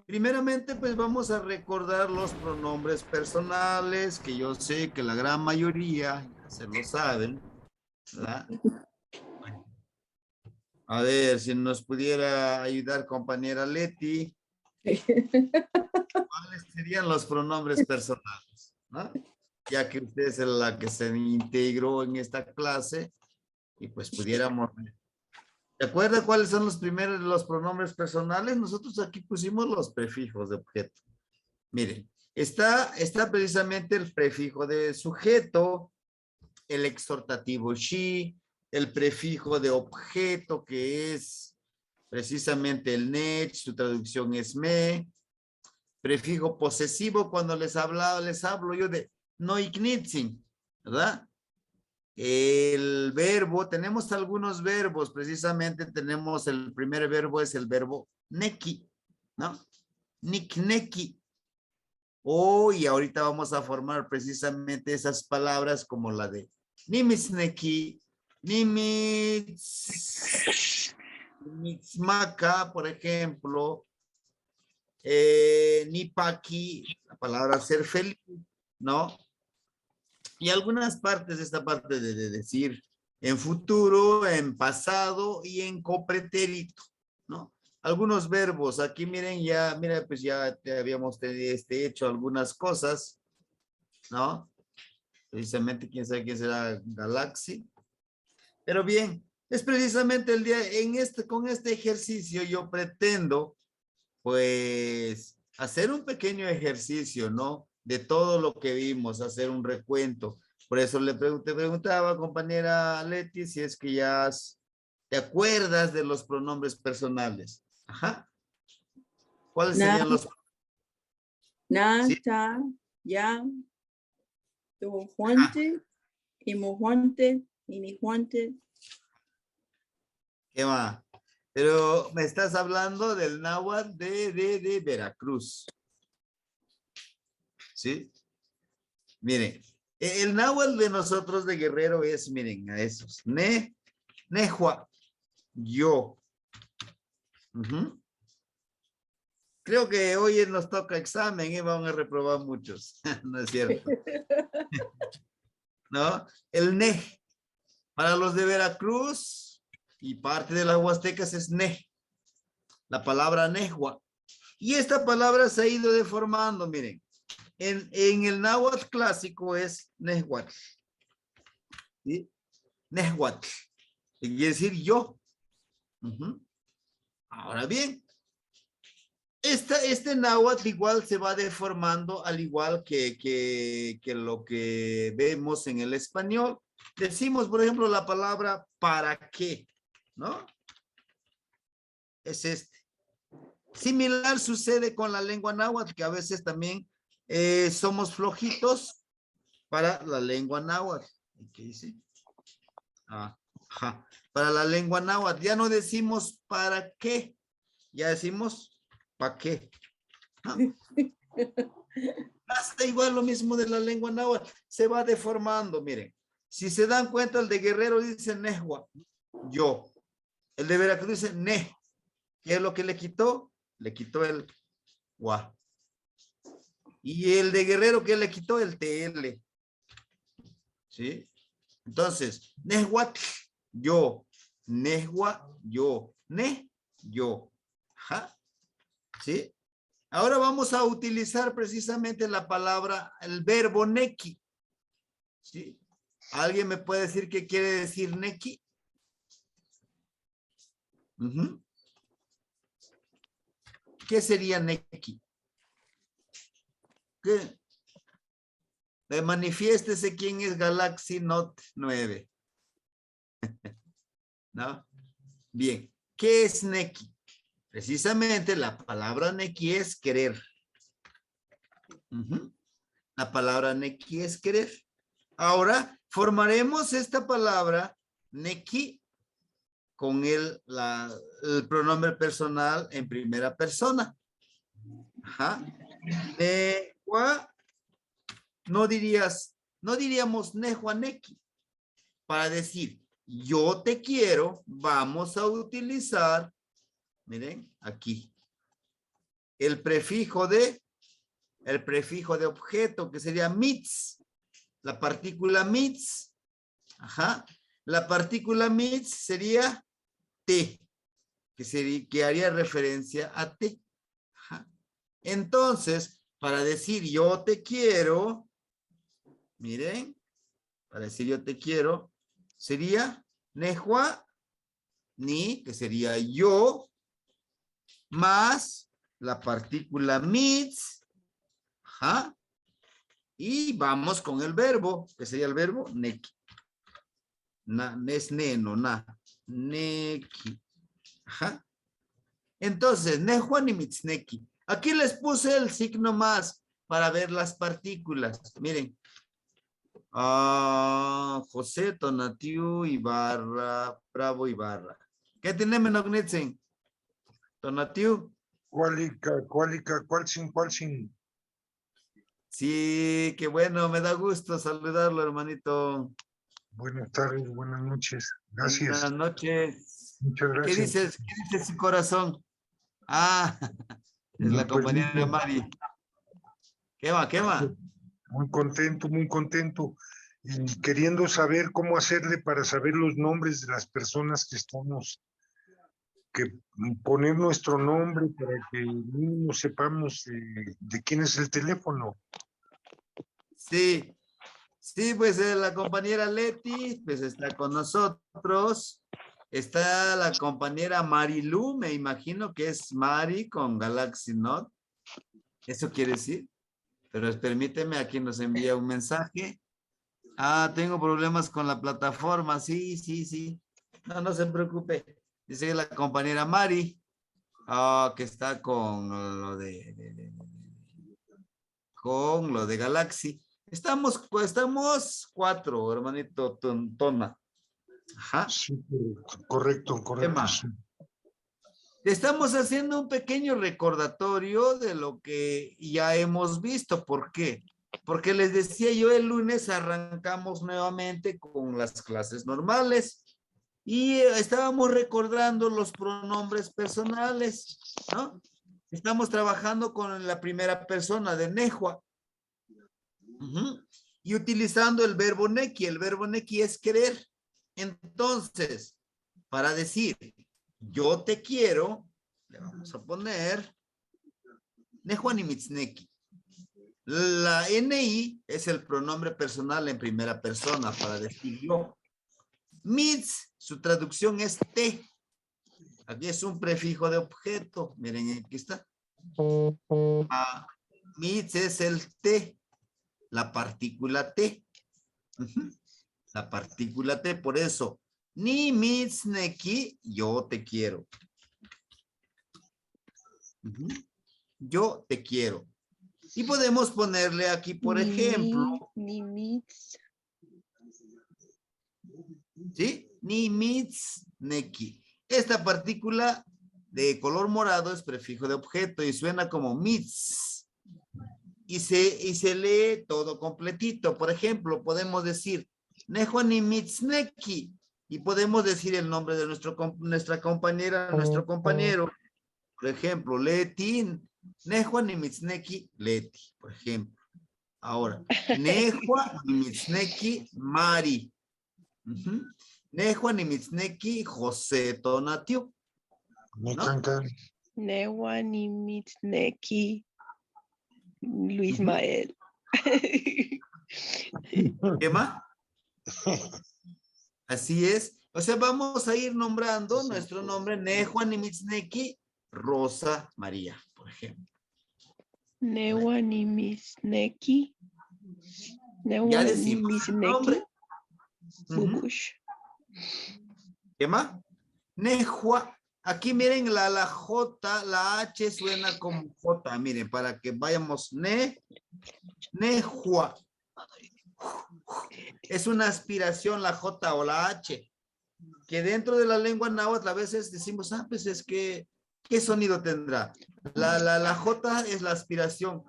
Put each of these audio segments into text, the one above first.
Primeramente, pues vamos a recordar los pronombres personales, que yo sé que la gran mayoría ya se lo saben, ¿verdad? A ver, si nos pudiera ayudar compañera Leti, ¿cuáles serían los pronombres personales? ¿No? Ya que usted es la que se integró en esta clase y pues pudiéramos... ¿Se acuerda cuáles son los primeros, los pronombres personales? Nosotros aquí pusimos los prefijos de objeto. Miren, está precisamente el prefijo de sujeto, el exhortativo she, el prefijo de objeto que es precisamente el nech, su traducción es me, prefijo posesivo cuando les hablo yo de no ignitzin, ¿verdad? El verbo, tenemos algunos verbos, precisamente tenemos el primer verbo es el verbo neki, ¿no? Nikneki. Y ahorita vamos a formar precisamente esas palabras como la de nimisneki, nimitzmaka, por ejemplo, nipaki, la palabra ser feliz, ¿no? Y algunas partes de esta parte de decir en futuro, en pasado y en copretérito, ¿no? Algunos verbos, aquí miren ya, mira, pues ya te habíamos hecho algunas cosas, ¿no? Precisamente, quién sabe quién será Galaxy. Pero bien, es precisamente el día, con este ejercicio yo pretendo, pues, hacer un pequeño ejercicio, ¿no? De todo lo que vimos, hacer un recuento. Por eso te preguntaba, compañera Leti, si es que te acuerdas de los pronombres personales. Ajá. ¿Cuáles Na, serían los? na, Sí. ta, ya, tu Ajá. juante, imo juante, ini juante. ¿Qué va? Pero me estás hablando del náhuatl de Veracruz. ¿Sí? Miren, el náhuatl de nosotros de Guerrero es, miren, a esos. Nehua, yo. Ujú. Creo que hoy nos toca examen y van a reprobar muchos. No es cierto. ¿No? El ne. Para los de Veracruz y parte de las Huastecas es ne. La palabra nehua. Y esta palabra se ha ido deformando, miren. En el náhuatl clásico es nehuatl. ¿Sí? Nehuatl. Quiere decir yo. Ujú. Ahora bien, este náhuatl igual se va deformando al igual que lo que vemos en el español. Decimos, por ejemplo, la palabra para qué, ¿no? Es este. Similar sucede con la lengua náhuatl, que a veces también somos flojitos para la lengua náhuatl. ¿Qué dice? Ajá. Para la lengua náhuatl. Ya no decimos para qué, ya decimos para qué. ¿No? Hasta igual lo mismo de la lengua náhuatl. Se va deformando, miren. Si se dan cuenta, el de Guerrero dice nehua, yo. El de Veracruz dice ne. ¿Qué es lo que le quitó? Le quitó el gua. Y el de Guerrero, ¿qué le quitó? El TL. ¿Sí? Entonces, nehuatl, yo. Nehua, yo. Ne, yo. Ajá. ¿Sí? Ahora vamos a utilizar precisamente la palabra, el verbo neki. ¿Sí? ¿Alguien me puede decir qué quiere decir neki? Uh-huh. ¿Qué sería neki? ¿Qué? Manifiéstese quién es Galaxy Note 9. ¿No? Bien. ¿Qué es neki? Precisamente la palabra neki es querer. Uh-huh. La palabra neki es querer. Ahora formaremos esta palabra neki con el pronombre personal en primera persona. Ajá. Nehua, no diríamos nehua neki. Para decir yo te quiero, vamos a utilizar, miren, aquí. el prefijo de objeto, que sería mits. La partícula mits. Ajá. La partícula mits sería te, que haría referencia a te. Ajá. Entonces, para decir yo te quiero, miren, para decir yo te quiero, sería nehua, ni, que sería yo, más la partícula mits. Ajá. Y vamos con el verbo, que sería el verbo neki. Es neno, na. Neki. Ajá. Entonces, nehuan y mitzneki. Aquí les puse el signo más para ver las partículas. Miren. José, Tonatiu, Ibarra, Bravo, Ibarra. ¿Qué tenemos en Ognetzen? Tonatiu. ¿Cuál sin? Sí, qué bueno, me da gusto saludarlo, hermanito. Buenas tardes, buenas noches. Gracias. Buenas noches. Muchas gracias. ¿Qué dice su corazón? Es la Pues, compañera Mari. ¿Qué va? Muy contento. Y queriendo saber cómo hacerle para saber los nombres de las personas que poner nuestro nombre para que mínimo sepamos de quién es el teléfono. Sí, pues la compañera Leti, pues está con nosotros. Está la compañera Marilu, me imagino que es Mari con Galaxy Note. ¿Eso quiere decir? Pero permíteme, aquí nos envía un mensaje. Tengo problemas con la plataforma. Sí. No se preocupe. Dice la compañera Mari, que está con con lo de Galaxy. Estamos 4, hermanito Tona. Ajá. Sí, correcto. Sí. Estamos haciendo un pequeño recordatorio de lo que ya hemos visto. ¿Por qué? Porque les decía yo, el lunes arrancamos nuevamente con las clases normales y estábamos recordando los pronombres personales, ¿no? Estamos trabajando con la primera persona de nehua. Y utilizando el verbo neki. El verbo neki es querer. Entonces, para decir yo te quiero, le vamos a poner nehuani mitzneki. La NI es el pronombre personal en primera persona para decir yo. Mitz, su traducción es te. Aquí es un prefijo de objeto. Miren, aquí está. Mitz es el te. La partícula T. La partícula T, por eso. Ni mitzneki, yo te quiero. Yo te quiero. Y podemos ponerle aquí, por ejemplo. Ni mitz. ¿Sí? Ni mitzneki. Esta partícula de color morado es prefijo de objeto y suena como mitz. Y se lee todo completito. Por ejemplo, podemos decir nehuani mitzneki y podemos decir el nombre de nuestra compañera, nuestro compañero. Por ejemplo, Leti, nehuani mitzneki, Leti, por ejemplo. Ahora, nehuani mitzneki, Mari. Nehuani mitzneki, José Tonatiu. ¿No? Nehuani mitzneki, Luis Mael. ¿Qué más? Así es. O sea, vamos a ir nombrando nuestro nombre, Nehuani mitzneki, Rosa María, por ejemplo. Nehuani mitzneki. Ya decimos el nombre. Bubush. ¿Qué más? Nehua. Aquí miren la J, la H suena como J. Miren, para que vayamos. Nehua. Es una aspiración la J o la H. Que dentro de la lengua náhuatl a veces decimos, pues es que, ¿qué sonido tendrá? La J es la aspiración.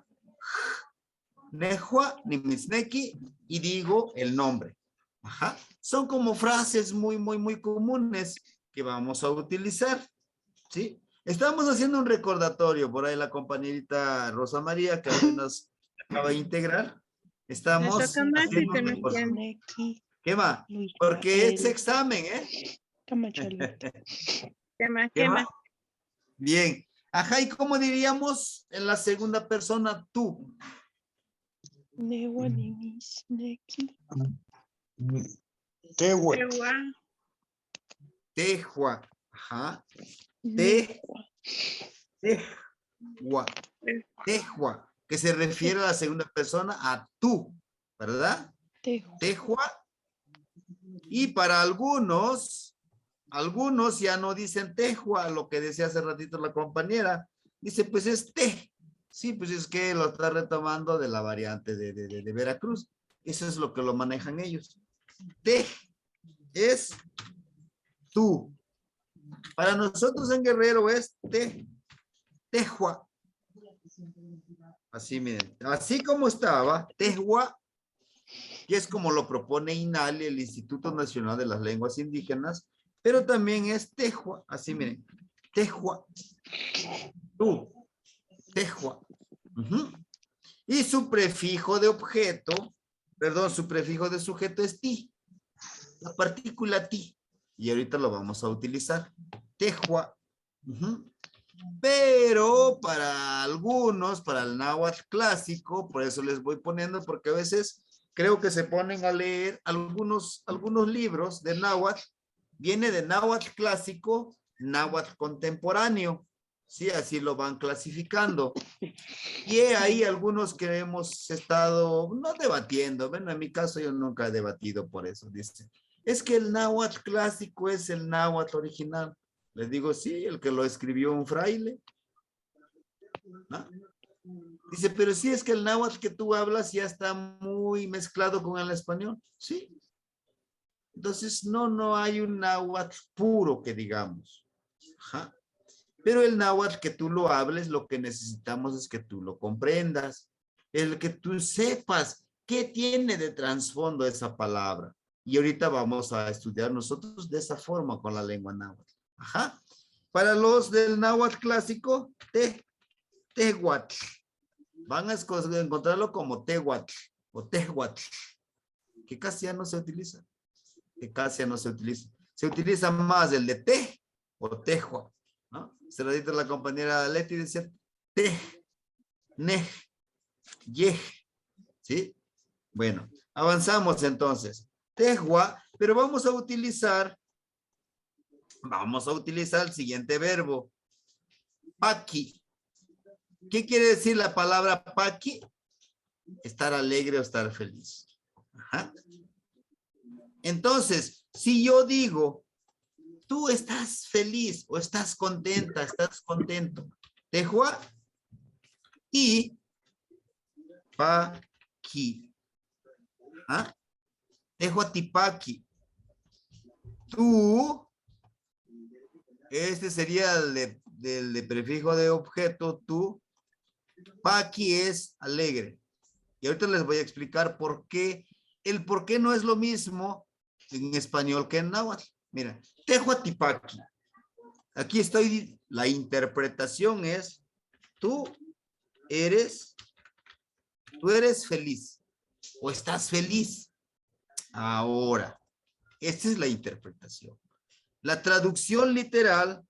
Nehua, nimitzneki, y digo el nombre. Ajá. Son como frases muy comunes que vamos a utilizar, ¿sí? Estamos haciendo un recordatorio por ahí la compañerita Rosa María que apenas acaba de integrar. Estamos toca más haciendo que un no recordatorio. Neki, ¿Qué va? Luis Porque es Mael. examen, ¿eh? Toma, Cholito. ¿Qué más? ¿Qué ¿Qué va? más? Bien. Ajá, ¿y cómo diríamos en la segunda persona tú? Newanimis Neki. Tehue. Tegua. Tejua. Ajá. Nehua. Tejua. Tejua. Que se refiere a la segunda persona a tú, ¿verdad? Tehua. Tejua. Y para algunos ya no dicen tejua, lo que decía hace ratito la compañera. Dice, pues es te. Sí, pues es que lo está retomando de la variante de Veracruz. Eso es lo que lo manejan ellos. Te es tú. Para nosotros en Guerrero es te. Tejua. Así miren, así como estaba, tejua, que es como lo propone INALI, el Instituto Nacional de las Lenguas Indígenas, pero también es tejua, así miren, tejua, tú, tejua. Y su prefijo de objeto, perdón, su prefijo de sujeto es ti, la partícula ti, y ahorita lo vamos a utilizar, tejua. Pero para algunos, para el náhuatl clásico, por eso les voy poniendo, porque a veces creo que se ponen a leer algunos libros de náhuatl, viene de náhuatl clásico, náhuatl contemporáneo, sí, así lo van clasificando. Y hay algunos que hemos estado, no debatiendo, bueno, en mi caso yo nunca he debatido por eso, dice, es que el náhuatl clásico es el náhuatl original. Les digo, sí, el que lo escribió un fraile. ¿No? Dice, pero sí es que el náhuatl que tú hablas ya está muy mezclado con el español. Sí. Entonces, no hay un náhuatl puro que digamos. Ajá. Pero el náhuatl que tú lo hables, lo que necesitamos es que tú lo comprendas. El que tú sepas qué tiene de trasfondo esa palabra. Y ahorita vamos a estudiar nosotros de esa forma con la lengua náhuatl. Ajá. Para los del náhuatl clásico, tehuatl. Van a encontrarlo como tehuatl o tehuatl, que casi ya no se utiliza. Que casi ya no se utiliza. Se utiliza más el de te o tejua, ¿no? Se lo dice la compañera Leti, decía te, ne, ye, ¿sí? Bueno, avanzamos entonces. Tejua, pero vamos a utilizar el siguiente verbo. Paqui. ¿Qué quiere decir la palabra paqui? Estar alegre o estar feliz. Ajá. Entonces, si yo digo, tú estás feliz o estás contenta, estás contento. Tejua y paqui. ¿Ah? Tejua tipaqui. Tú, este sería el de prefijo de objeto, tú. Paqui es alegre. Y ahorita les voy a explicar por qué. El por qué no es lo mismo en español que en náhuatl. Mira, tehuatipaqui. Aquí estoy, la interpretación es, tú eres feliz o estás feliz. Ahora, esta es la interpretación. La traducción literal,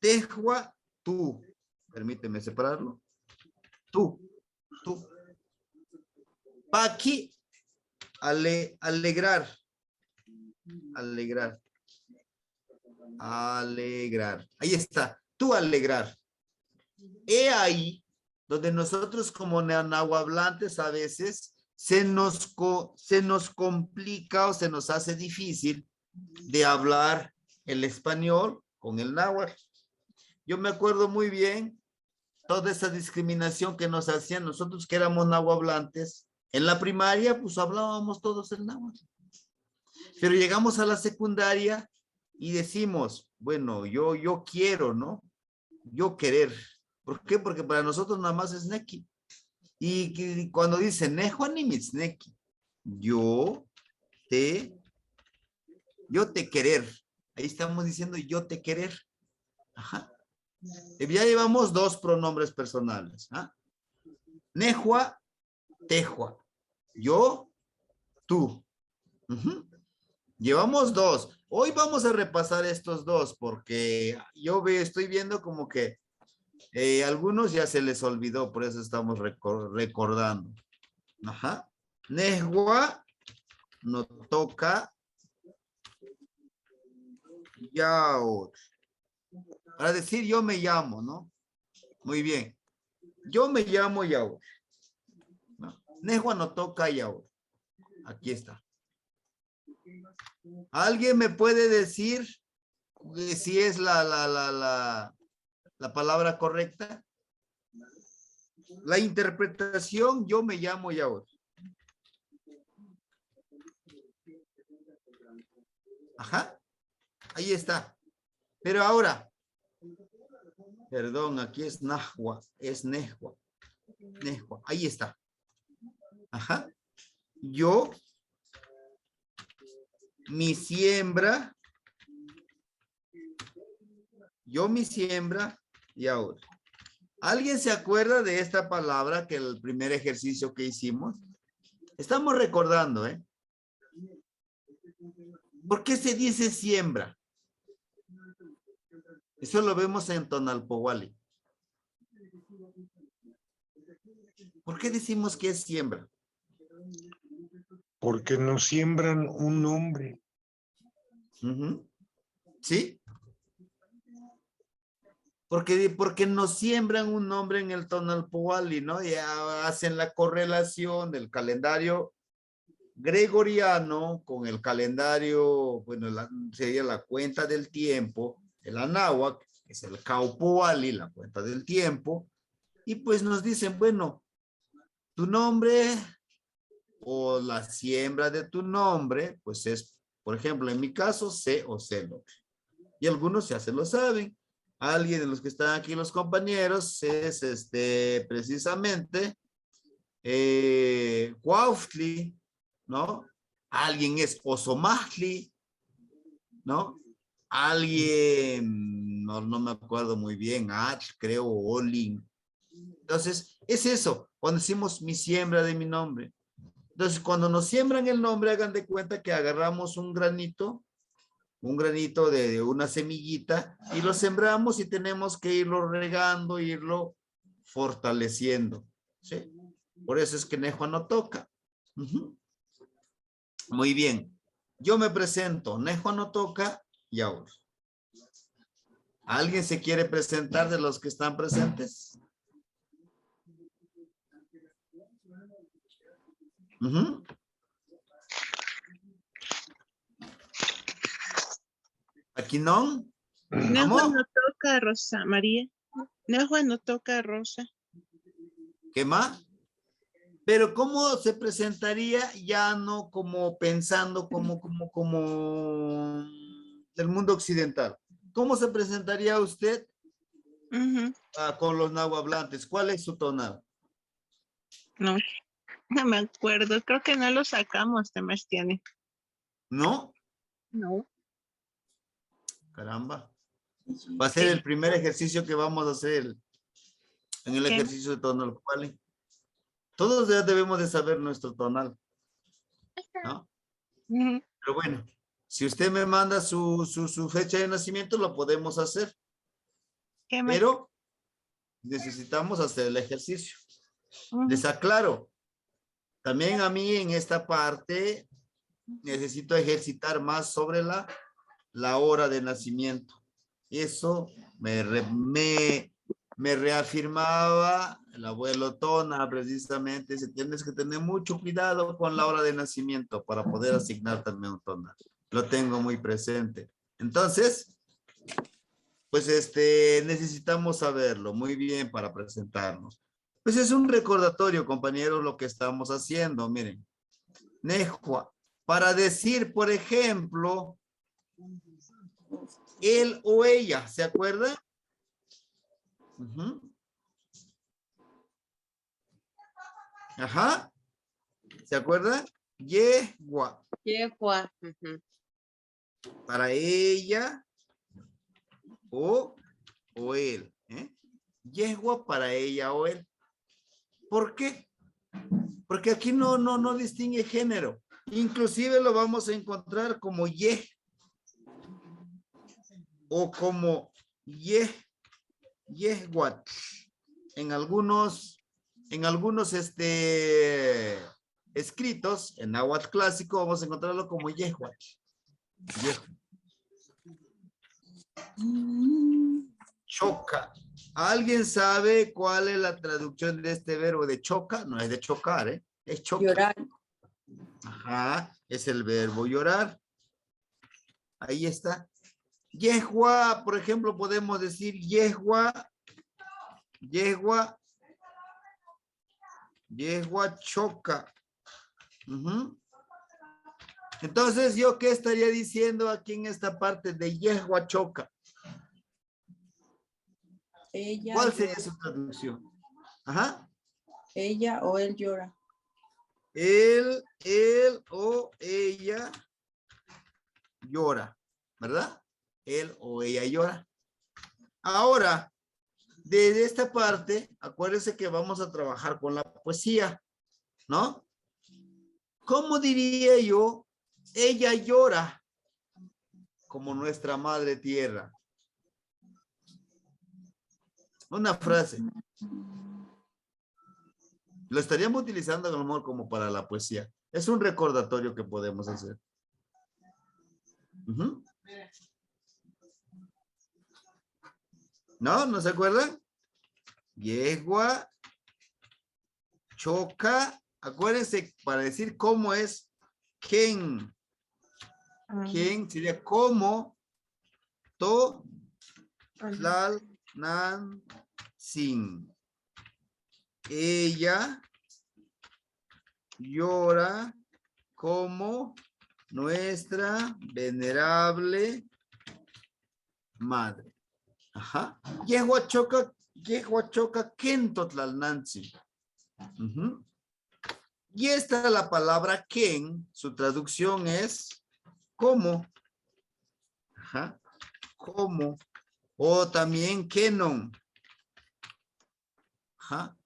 tejua, tú. Permíteme separarlo. Tú. Paqui, alegrar. Ahí está. Tú alegrar. He ahí donde nosotros como nahuablantes a veces se nos complica o se nos hace difícil de hablar el español con el náhuatl. Yo me acuerdo muy bien toda esa discriminación que nos hacían nosotros que éramos nahuablantes. En la primaria, pues hablábamos todos el náhuatl. Pero llegamos a la secundaria y decimos, bueno, yo quiero, ¿no? Yo querer. ¿Por qué? Porque para nosotros nada más es neki. Y cuando dice nejuanimitzneki, yo te querer. Ahí estamos diciendo yo te querer. Ajá. Ya llevamos dos pronombres personales. ¿Ah? Nehua, Tehua. Yo, tú. Ujú. Llevamos dos. Hoy vamos a repasar estos dos porque estoy viendo como que algunos ya se les olvidó, por eso estamos recordando. Ajá. Nehua no toca yaur. Para decir yo me llamo, ¿no? Muy bien. Yo me llamo yaur. ¿No? Nehua no toca yaur. Aquí está. ¿Alguien me puede decir si es la palabra correcta? La interpretación, yo me llamo yaur. Ajá. Ahí está. Pero ahora, perdón, aquí es nahua, es nehua. Nehua. Ahí está. Ajá. Yo, mi siembra, y ahora. ¿Alguien se acuerda de esta palabra que el primer ejercicio que hicimos? Estamos recordando, ¿eh? ¿Por qué se dice siembra? Eso lo vemos en Tonalpowali. ¿Por qué decimos que es siembra? Porque nos siembran un nombre. Uh-huh. ¿Sí? Porque nos siembran un nombre en el Tonalpowali, ¿no? Ya hacen la correlación del calendario gregoriano con el calendario, bueno, sería la cuenta del tiempo, el anáhuac, que es el Caupoali, la cuenta del tiempo, y pues nos dicen, bueno, tu nombre o la siembra de tu nombre, pues es, por ejemplo, en mi caso, C o Celo. Y algunos ya se lo saben. Alguien de los que están aquí, los compañeros, es precisamente Cuauhtli, ¿no? Alguien es Osomahli, ¿no? Alguien, no me acuerdo muy bien, creo, Olin. Entonces, es eso, cuando decimos mi siembra de mi nombre. Entonces, cuando nos siembran el nombre, hagan de cuenta que agarramos un granito de una semillita y lo sembramos y tenemos que irlo regando, irlo fortaleciendo, ¿sí? Por eso es que Nehua no toca. Uh-huh. Muy bien. Yo me presento. Nehua no toca y ahora. ¿Alguien se quiere presentar de los que están presentes? Uh-huh. ¿Aquí no? Nehua no toca Rosa María. Nehua no toca Rosa. ¿Qué más? Pero ¿cómo se presentaría ya no como pensando como del mundo occidental? ¿Cómo se presentaría usted con los nahuablantes? ¿Cuál es su tonal? No, no me acuerdo. Creo que no lo sacamos, temas tiene. ¿No? No. Caramba. Va a ser el primer ejercicio que vamos a hacer en el ejercicio de tonal. ¿Vale? Todos ya debemos de saber nuestro tonal, ¿no? Pero bueno, si usted me manda su fecha de nacimiento, lo podemos hacer. Pero necesitamos hacer el ejercicio. Les aclaro, también a mí en esta parte necesito ejercitar más sobre la hora de nacimiento. Eso me reafirmaba el abuelo Tona precisamente, dice, tienes que tener mucho cuidado con la hora de nacimiento para poder asignar también un Tona. Lo tengo muy presente. Entonces, pues necesitamos saberlo muy bien para presentarnos. Pues es un recordatorio, compañeros, lo que estamos haciendo. Miren, Nehua, para decir, por ejemplo, él o ella, ¿se acuerda? Ajá. ¿Se acuerda? Yehua. Para ella o o él. Yegua para ella o él. ¿Por qué? Porque aquí no distingue género. Inclusive lo vamos a encontrar como ye o como yeguat. En algunos escritos, en náhuatl clásico, vamos a encontrarlo como yeguat. Choca. ¿Alguien sabe cuál es la traducción de este verbo de choca? No es de chocar, es choca. Llorar. Ajá, es el verbo llorar. Ahí está. Yegua, por ejemplo, podemos decir yegua choca. Entonces, ¿yo qué estaría diciendo aquí en esta parte de yegua choca? Ella. ¿Cuál sería su traducción? Ajá. Ella o él llora. Él o ella llora, ¿verdad? Él o ella llora. Ahora, desde esta parte, acuérdense que vamos a trabajar con la poesía, ¿no? ¿Cómo diría yo? Ella llora como nuestra madre tierra. Una frase. Lo estaríamos utilizando a lo mejor como para la poesía. Es un recordatorio que podemos hacer. ¿No? ¿No se acuerdan? Yegua, choca. Acuérdense, para decir cómo es, quién. ¿Quién sería como? To, tlal, nan, sin. Ella llora como nuestra venerable madre. Ajá. Yegua choca, kento tlalnanzi. Y esta la palabra ken, su traducción es como. Ajá. Como. O también kenon. Ajá.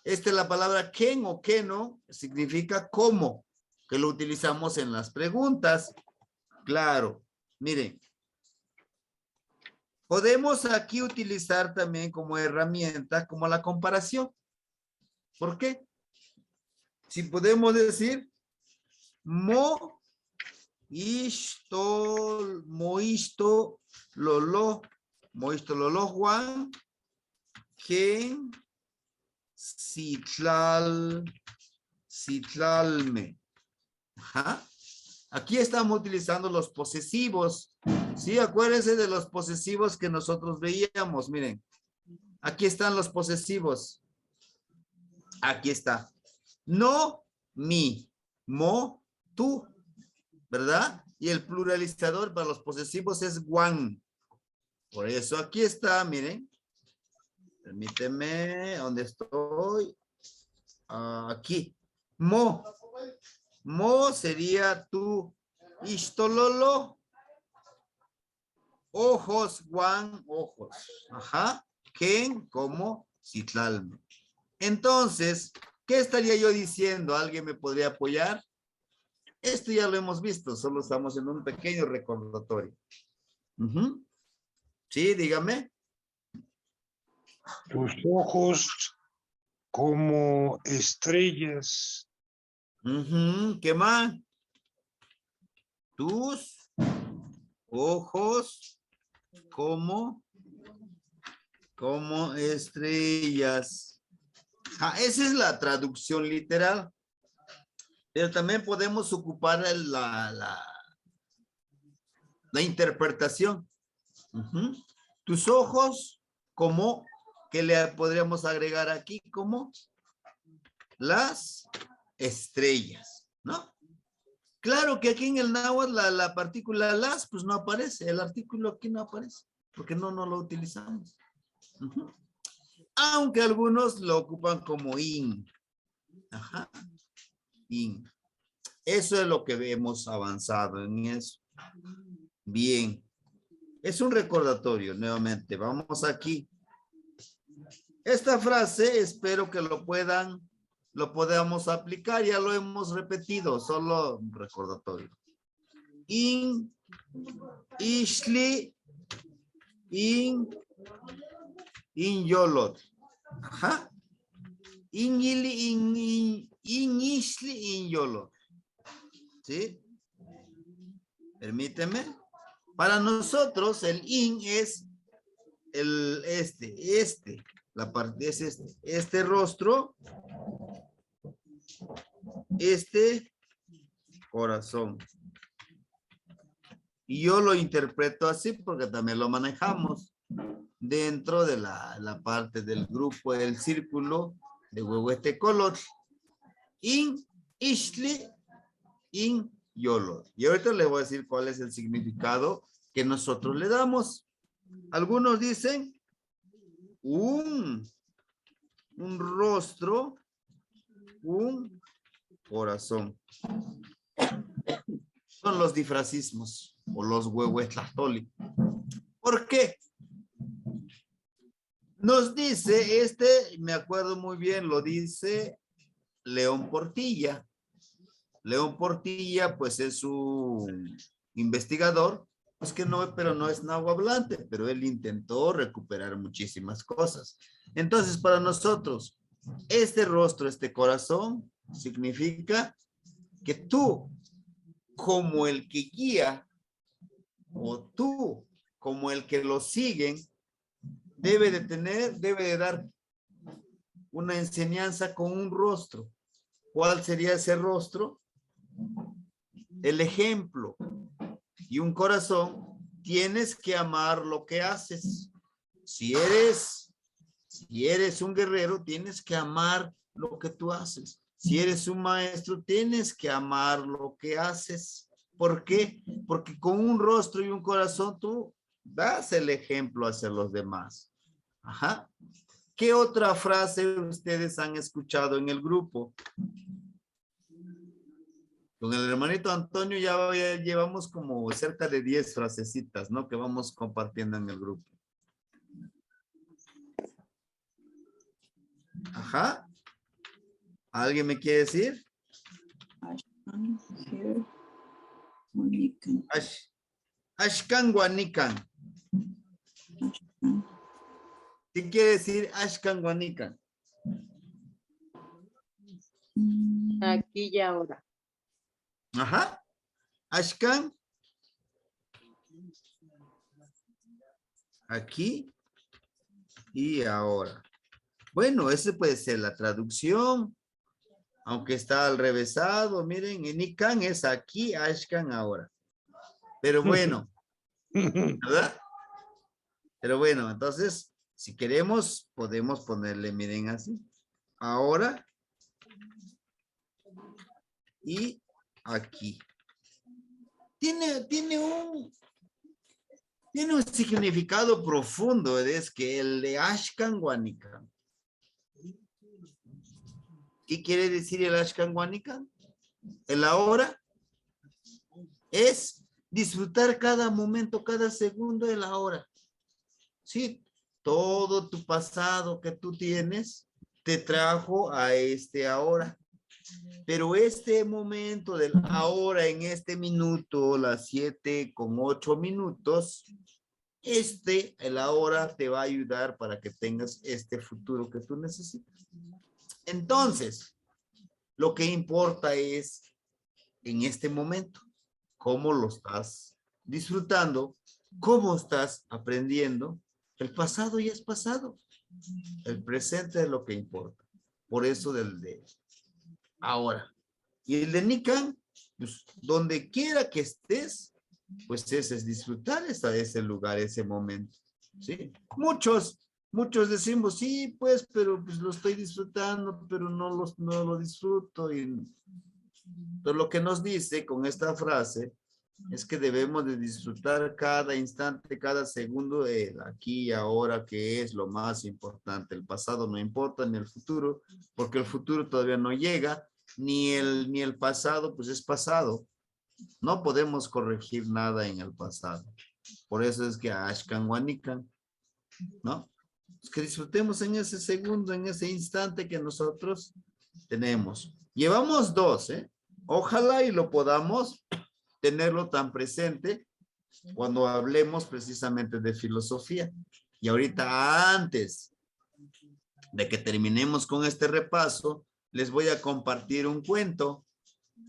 Esta es la palabra ken o keno, significa como, que lo utilizamos en las preguntas. Claro, miren. Podemos aquí utilizar también como herramienta, como la comparación. ¿Por qué? Si podemos decir, mo isto lolo Juan, ken Citlalme. Ajá. Aquí estamos utilizando los posesivos. Sí, acuérdense de los posesivos que nosotros veíamos. Miren, aquí están los posesivos. Aquí está. No, mi, mo, tú, ¿verdad? Y el pluralizador para los posesivos es guan. Por eso aquí está, miren. Permíteme, ¿dónde estoy? Aquí. Mo. Mo sería tú. Istololo. Ojos, guan, ojos. Ajá. Ken como Citlalme. Entonces, ¿qué estaría yo diciendo? ¿Alguien me podría apoyar? Esto ya lo hemos visto, solo estamos en un pequeño recordatorio. Sí, dígame. Tus ojos como estrellas. ¿Qué más? Tus ojos como estrellas. Esa es la traducción literal. Pero también podemos ocupar la interpretación. Tus ojos como, que le podríamos agregar aquí como las estrellas, ¿no? Claro que aquí en el náhuatl la partícula las pues no aparece, el artículo aquí no aparece, porque no lo utilizamos. Aunque algunos lo ocupan como in. Ajá. In. Eso es lo que hemos avanzado en eso. Bien. Es un recordatorio, nuevamente. Vamos aquí. Esta frase espero que lo podamos aplicar. Ya lo hemos repetido, solo un recordatorio. In, ishli, in yolot. Ajá. In ishli, in yolot. ¿Sí? Permíteme. Para nosotros el in es la parte es este rostro, este corazón. Y yo lo interpreto así porque también lo manejamos dentro de la parte del grupo del círculo de Huehuete Color. In, ishli, in yolot. Y ahorita les voy a decir cuál es el significado que nosotros le damos. Algunos dicen un rostro, un corazón. Son los difracismos o los huehuetlastoli. ¿Por qué? Nos dice me acuerdo muy bien, lo dice León Portilla. León Portilla, pues es un investigador, pues que no, pero no es nahuablante, pero él intentó recuperar muchísimas cosas. Entonces, para nosotros, este rostro, este corazón, significa que tú, como el que guía, o tú, como el que lo siguen, debe de dar una enseñanza con un rostro. ¿Cuál sería ese rostro? El ejemplo. Y un corazón, tienes que amar lo que haces. Si eres un guerrero, tienes que amar lo que tú haces. Si eres un maestro, tienes que amar lo que haces. ¿Por qué? Porque con un rostro y un corazón tú das el ejemplo hacia los demás. Ajá. ¿Qué otra frase ustedes han escuchado en el grupo? Con el hermanito Antonio ya llevamos como cerca de 10 frasecitas, ¿no? Que vamos compartiendo en el grupo. Ajá. ¿Alguien me quiere decir? Ashkan Guanican. ¿Qué quiere decir Ashkan Guanican? Aquí y ahora. Ajá. Ashkan. Aquí y ahora. Bueno, ese puede ser la traducción. Aunque está al revésado, miren, en Nikan es aquí, Ashkan ahora. Pero bueno, ¿verdad? Pero bueno, entonces, si queremos, podemos ponerle, miren así. Ahora y aquí. Tiene un significado profundo, es que el de Ashkan Guanican. ¿Qué quiere decir el Ashkan Guanican? El ahora es disfrutar cada momento, cada segundo de la hora. Sí, todo tu pasado que tú tienes te trajo a este ahora. Pero este momento del ahora, en este minuto, las 7:08, el ahora te va a ayudar para que tengas este futuro que tú necesitas. Entonces, lo que importa es en este momento, cómo lo estás disfrutando, cómo estás aprendiendo. El pasado ya es pasado. El presente es lo que importa. Por eso del de ahora. Y el de Nikan, pues donde quiera que estés, pues ese es disfrutar ese lugar, ese momento. ¿Sí? Muchos decimos, sí, pues, pero pues lo estoy disfrutando, pero no lo disfruto. Y pero lo que nos dice con esta frase es que debemos de disfrutar cada instante, cada segundo de aquí y ahora, que es lo más importante. El pasado no importa, ni el futuro, porque el futuro todavía no llega, ni el pasado, pues es pasado. No podemos corregir nada en el pasado. Por eso es que Ashkan Wanikan, ¿no? Es que disfrutemos en ese segundo, en ese instante que nosotros tenemos. Llevamos 2, ¿eh? Ojalá y lo podamos tenerlo tan presente cuando hablemos precisamente de filosofía. Y ahorita, antes de que terminemos con este repaso, les voy a compartir un cuento,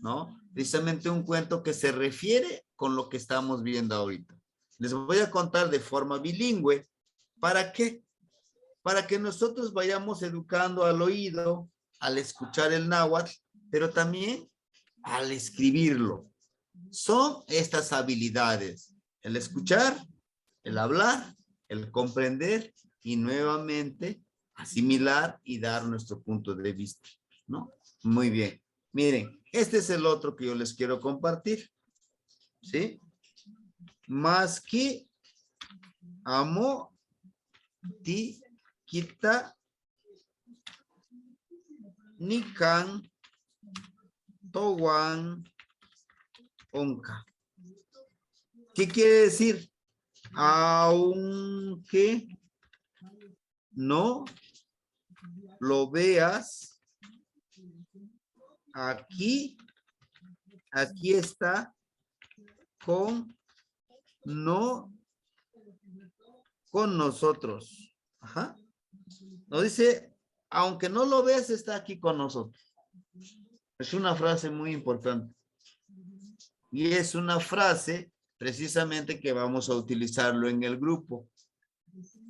¿no? Precisamente un cuento que se refiere con lo que estamos viendo ahorita. Les voy a contar de forma bilingüe. ¿Para qué? Para que nosotros vayamos educando al oído, al escuchar el náhuatl, pero también al escribirlo. Son estas habilidades: el escuchar, el hablar, el comprender y nuevamente asimilar y dar nuestro punto de vista, ¿no? Muy bien. Miren, este es el otro que yo les quiero compartir, ¿sí? Más que amo ti kita nikan towan onka. ¿Qué quiere decir? Aunque no lo veas, aquí está con nosotros. Ajá. Nos dice, aunque no lo veas, está aquí con nosotros. Es una frase muy importante. Y es una frase precisamente que vamos a utilizarlo en el grupo.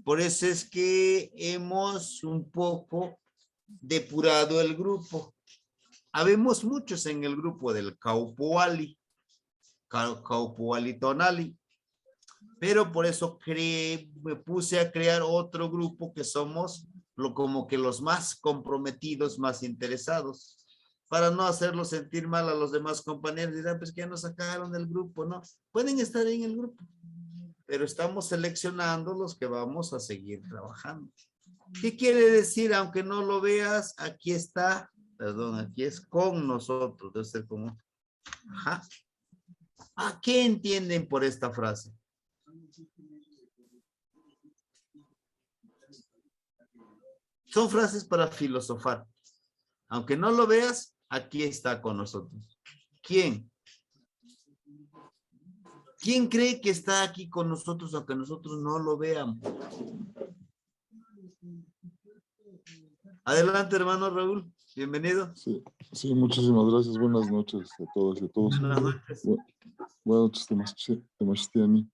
Por eso es que hemos un poco depurado el grupo. Habemos muchos en el grupo del Caupoali, Caupoali Tonali, pero por eso me puse a crear otro grupo que somos como que los más comprometidos, más interesados, para no hacerlos sentir mal a los demás compañeros. Dirán, pues que ya nos sacaron del grupo, ¿no? Pueden estar en el grupo, pero estamos seleccionando los que vamos a seguir trabajando. ¿Qué quiere decir? Aunque no lo veas, aquí está, perdón, aquí es con nosotros, debe ser como, ajá. ¿A qué entienden por esta frase? Son frases para filosofar. Aunque no lo veas, aquí está con nosotros. ¿Quién? ¿Quién cree que está aquí con nosotros aunque nosotros no lo veamos? Adelante, hermano Raúl. Bienvenido. Sí, sí, muchísimas gracias. Buenas noches a todas y a todos. Buenas noches. Buenas noches, Temashtiani.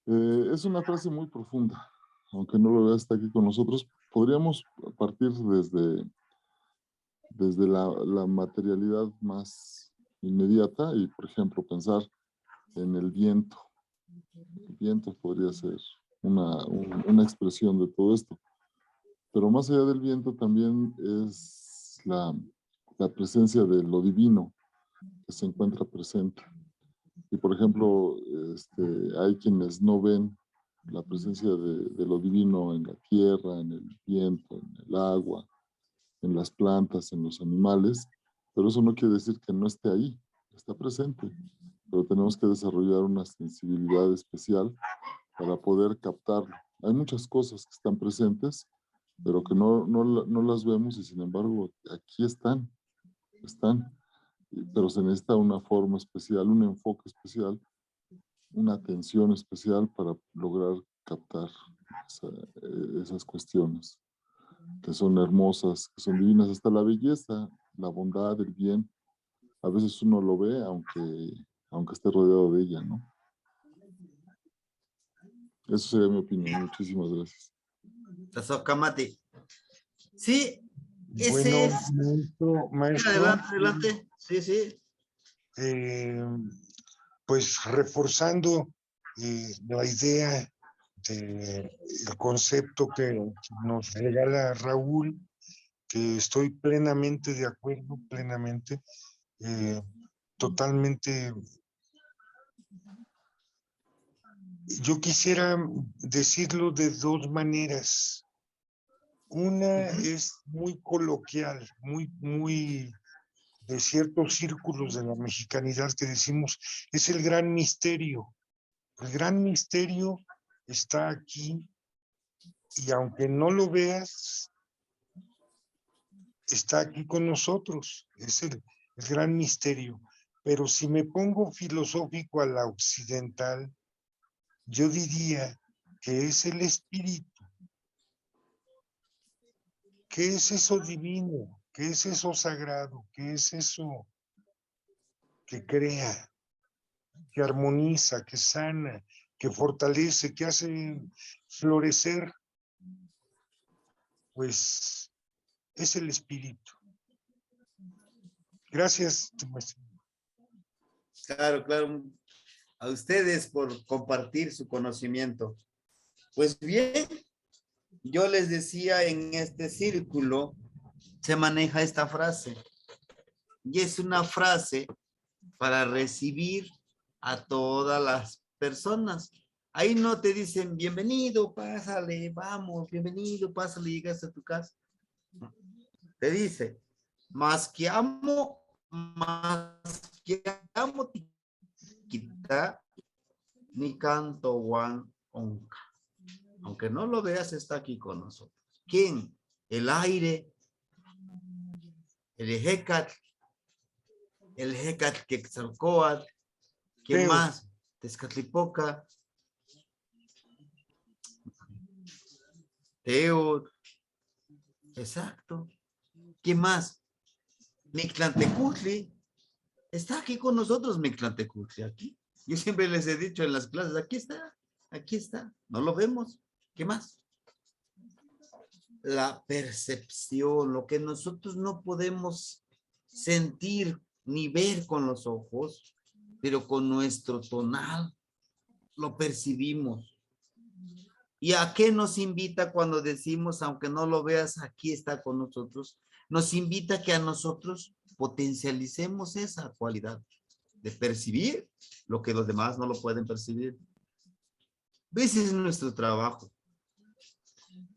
Es una frase muy profunda. Aunque no lo veas, está aquí con nosotros. Podríamos partir desde la materialidad más inmediata y, por ejemplo, pensar en el viento. El viento podría ser una expresión de todo esto. Pero más allá del viento también es la presencia de lo divino que se encuentra presente. Y por ejemplo, hay quienes no ven la presencia de lo divino en la tierra, en el viento, en el agua, en las plantas, en los animales, pero eso no quiere decir que no esté ahí, está presente. Pero tenemos que desarrollar una sensibilidad especial para poder captarlo. Hay muchas cosas que están presentes, pero que no las vemos y sin embargo aquí están. Pero se necesita una forma especial, un enfoque especial, una atención especial para lograr captar esas cuestiones que son hermosas, que son divinas, hasta la belleza, la bondad, el bien. A veces uno lo ve aunque esté rodeado de ella, ¿no? Eso sería mi opinión. Muchísimas gracias. Tazokamati. Sí, ese Bueno, es. maestro, Adelante. Sí, sí. Pues reforzando la idea del concepto que nos regala Raúl, que estoy plenamente de acuerdo, totalmente. Yo quisiera decirlo de dos maneras. Una es muy coloquial, muy de ciertos círculos de la mexicanidad que decimos, es el gran misterio. El gran misterio está aquí y aunque no lo veas, está aquí con nosotros. Es el gran misterio. Pero si me pongo filosófico a la occidental, yo diría que es el espíritu. ¿Qué es eso divino? ¿Qué es eso sagrado? ¿Qué es eso que crea, que armoniza, que sana, que fortalece, que hace florecer? Pues es el espíritu. Gracias. Claro, claro. A ustedes por compartir su conocimiento. Pues bien, yo les decía, en este círculo se maneja esta frase. Y es una frase para recibir a todas las personas. Ahí no te dicen, bienvenido, pásale, vamos, bienvenido, pásale, llegas a tu casa. Te dice, más que amo quita ni canto Juan onca. Aunque no lo veas, está aquí con nosotros. ¿Quién? El aire, el Ejecatl, Quetzalcóatl. ¿Quién más? Tezcatlipoca, Teo. Exacto. ¿Quién más? Mictlantecutli. Está aquí con nosotros Mictlantecutli, aquí. Yo siempre les he dicho en las clases, aquí está. No lo vemos. ¿Qué más? La percepción, lo que nosotros no podemos sentir ni ver con los ojos, pero con nuestro tonal lo percibimos. ¿Y a qué nos invita cuando decimos, aunque no lo veas, aquí está con nosotros? Nos invita que a nosotros potencialicemos esa cualidad de percibir lo que los demás no lo pueden percibir. Ese es nuestro trabajo.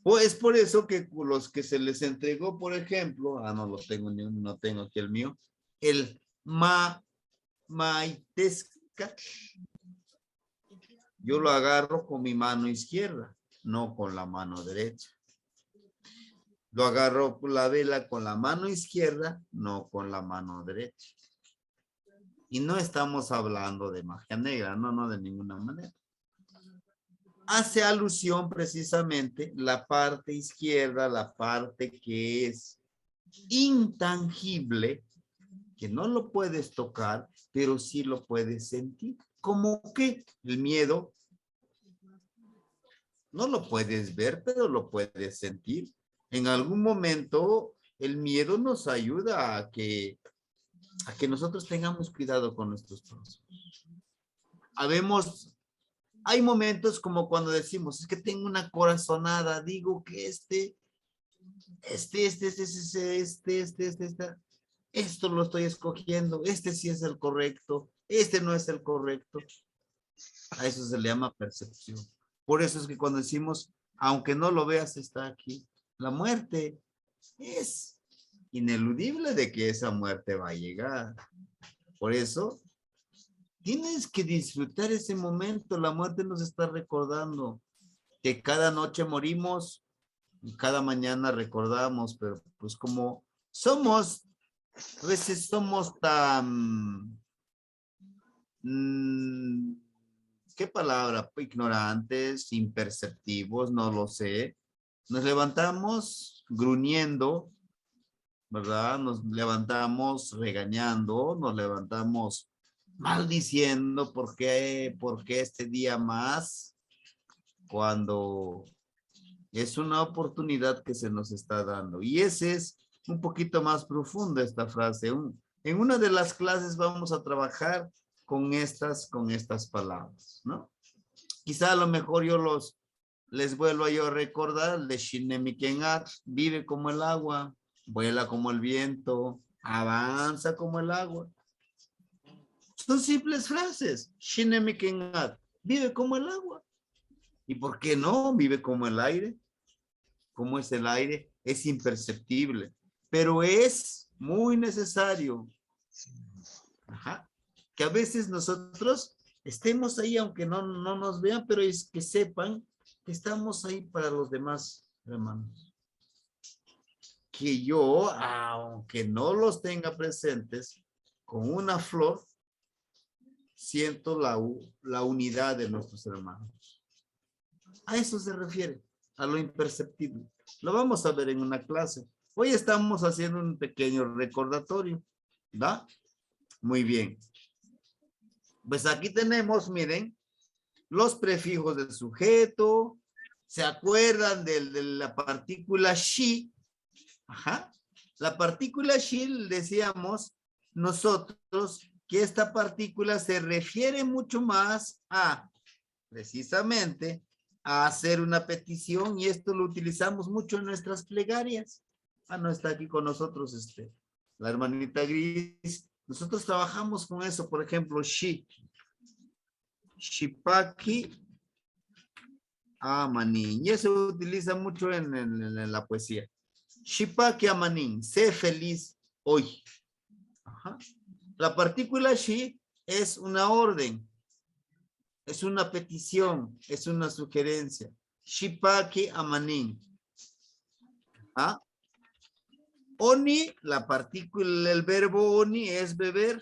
Pues por eso que los que se les entregó, por ejemplo, no tengo aquí el mío, el Maitesca, yo lo agarro con mi mano izquierda, no con la mano derecha. Lo agarro la vela con la mano izquierda, no con la mano derecha. Y no estamos hablando de magia negra, no de ninguna manera. Hace alusión precisamente la parte izquierda, la parte que es intangible, que no lo puedes tocar, pero sí lo puedes sentir. ¿Cómo que? El miedo no lo puedes ver, pero lo puedes sentir. En algún momento el miedo nos ayuda a que nosotros tengamos cuidado con nuestros pasos. Hay momentos como cuando decimos, es que tengo una corazonada, digo que esto lo estoy escogiendo, este sí es el correcto, este no es el correcto. A eso se le llama percepción. Por eso es que cuando decimos, aunque no lo veas, está aquí. La muerte es ineludible de que esa muerte va a llegar. Por eso tienes que disfrutar ese momento. La muerte nos está recordando que cada noche morimos y cada mañana recordamos, pero pues como somos, a veces somos tan, ¿qué palabra? Ignorantes, imperceptivos, no lo sé. Nos levantamos gruñendo, ¿verdad? Nos levantamos regañando, nos levantamos maldiciendo, ¿por qué este día más? Cuando es una oportunidad que se nos está dando. Y ese es un poquito más profundo esta frase. En una de las clases vamos a trabajar con estas palabras, ¿no? Quizá a lo mejor les vuelvo a recordar el de Shinemikenat, vive como el agua, vuela como el viento, avanza como el agua. Son simples frases. Shinemikenat, vive como el agua. ¿Y por qué no? Vive como el aire. ¿Cómo es el aire? Es imperceptible, pero es muy necesario. Que a veces nosotros estemos ahí aunque no nos vean, pero es que sepan que estamos ahí para los demás hermanos. Que yo, aunque no los tenga presentes, con una flor, siento la unidad de nuestros hermanos. A eso se refiere, a lo imperceptible. Lo vamos a ver en una clase. Hoy estamos haciendo un pequeño recordatorio, ¿va? Muy bien. Pues aquí tenemos, miren, los prefijos del sujeto. ¿Se acuerdan de la partícula she? Ajá. La partícula she, decíamos nosotros que esta partícula se refiere mucho más a, precisamente, a hacer una petición, y esto lo utilizamos mucho en nuestras plegarias. No está aquí con nosotros la hermanita Gris. Nosotros trabajamos con eso, por ejemplo, she. Shipaki Amanin. Y eso se utiliza mucho en la poesía. Shipaki Amanin. Sé feliz hoy. Ajá. La partícula she es una orden. Es una petición. Es una sugerencia. Shipaki Amanin. ¿Ah? Oni, la partícula, el verbo oni es beber.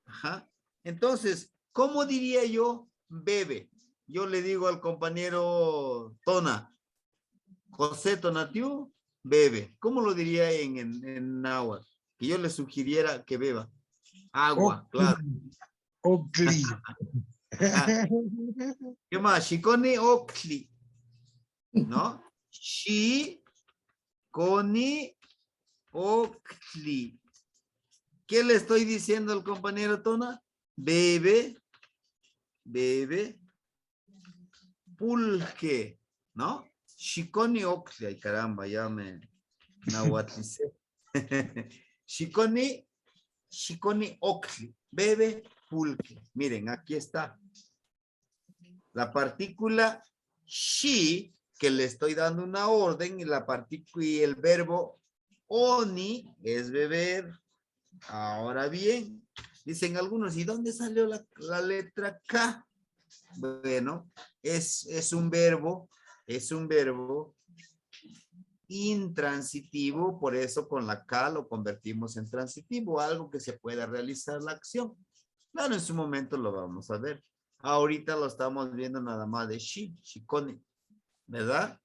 Ajá. Entonces, ¿cómo diría yo bebe? Yo le digo al compañero Tona, José Tonatiu, bebe. ¿Cómo lo diría en náhuatl? Que yo le sugiriera que beba. Agua, claro. Oakley. ¿Qué más? Shikoni Oakley. ¿No? Shikoni Oakley. ¿Qué le estoy diciendo al compañero Tona? Bebe, pulque, ¿no? Shikoni Oakley. Ay, caramba, ya me nahuatlicé. Shikoni Oakley. Bebe, pulque. Miren, aquí está. La partícula she, que le estoy dando una orden, y la partícula y el verbo oni es beber. Ahora bien, dicen algunos, ¿y dónde salió la letra K? Bueno, es un verbo intransitivo, por eso con la K lo convertimos en transitivo, algo que se pueda realizar la acción. Claro, en su momento lo vamos a ver. Ahorita lo estamos viendo nada más de shikoni, ¿verdad?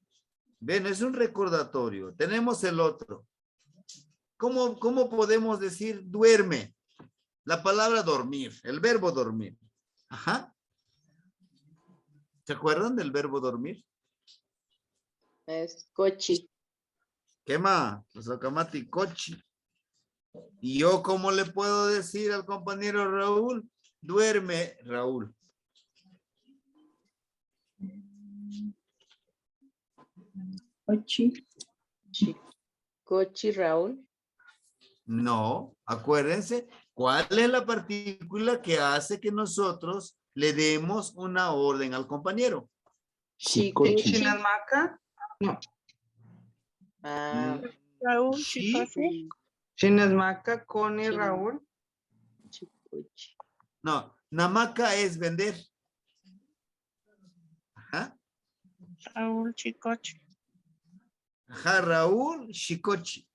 Bueno, es un recordatorio. Tenemos el otro. ¿Cómo podemos decir duerme? La palabra dormir, el verbo dormir. Ajá. ¿Se acuerdan del verbo dormir? Es cochi. ¿Qué más? Pues acamati cochi. ¿Y yo cómo le puedo decir al compañero Raúl? Duerme, Raúl. Ochi. Cochi Raúl. No, acuérdense, ¿cuál es la partícula que hace que nosotros le demos una orden al compañero? Chicochi. Chinamaca. No. Ah, Raúl, Sí. Chicoche. Chinasmaca, Cone, Raúl. chicochi. No, namaca es vender. Ajá. Raúl, Chicoche. Ajá, Raúl, Chicochi.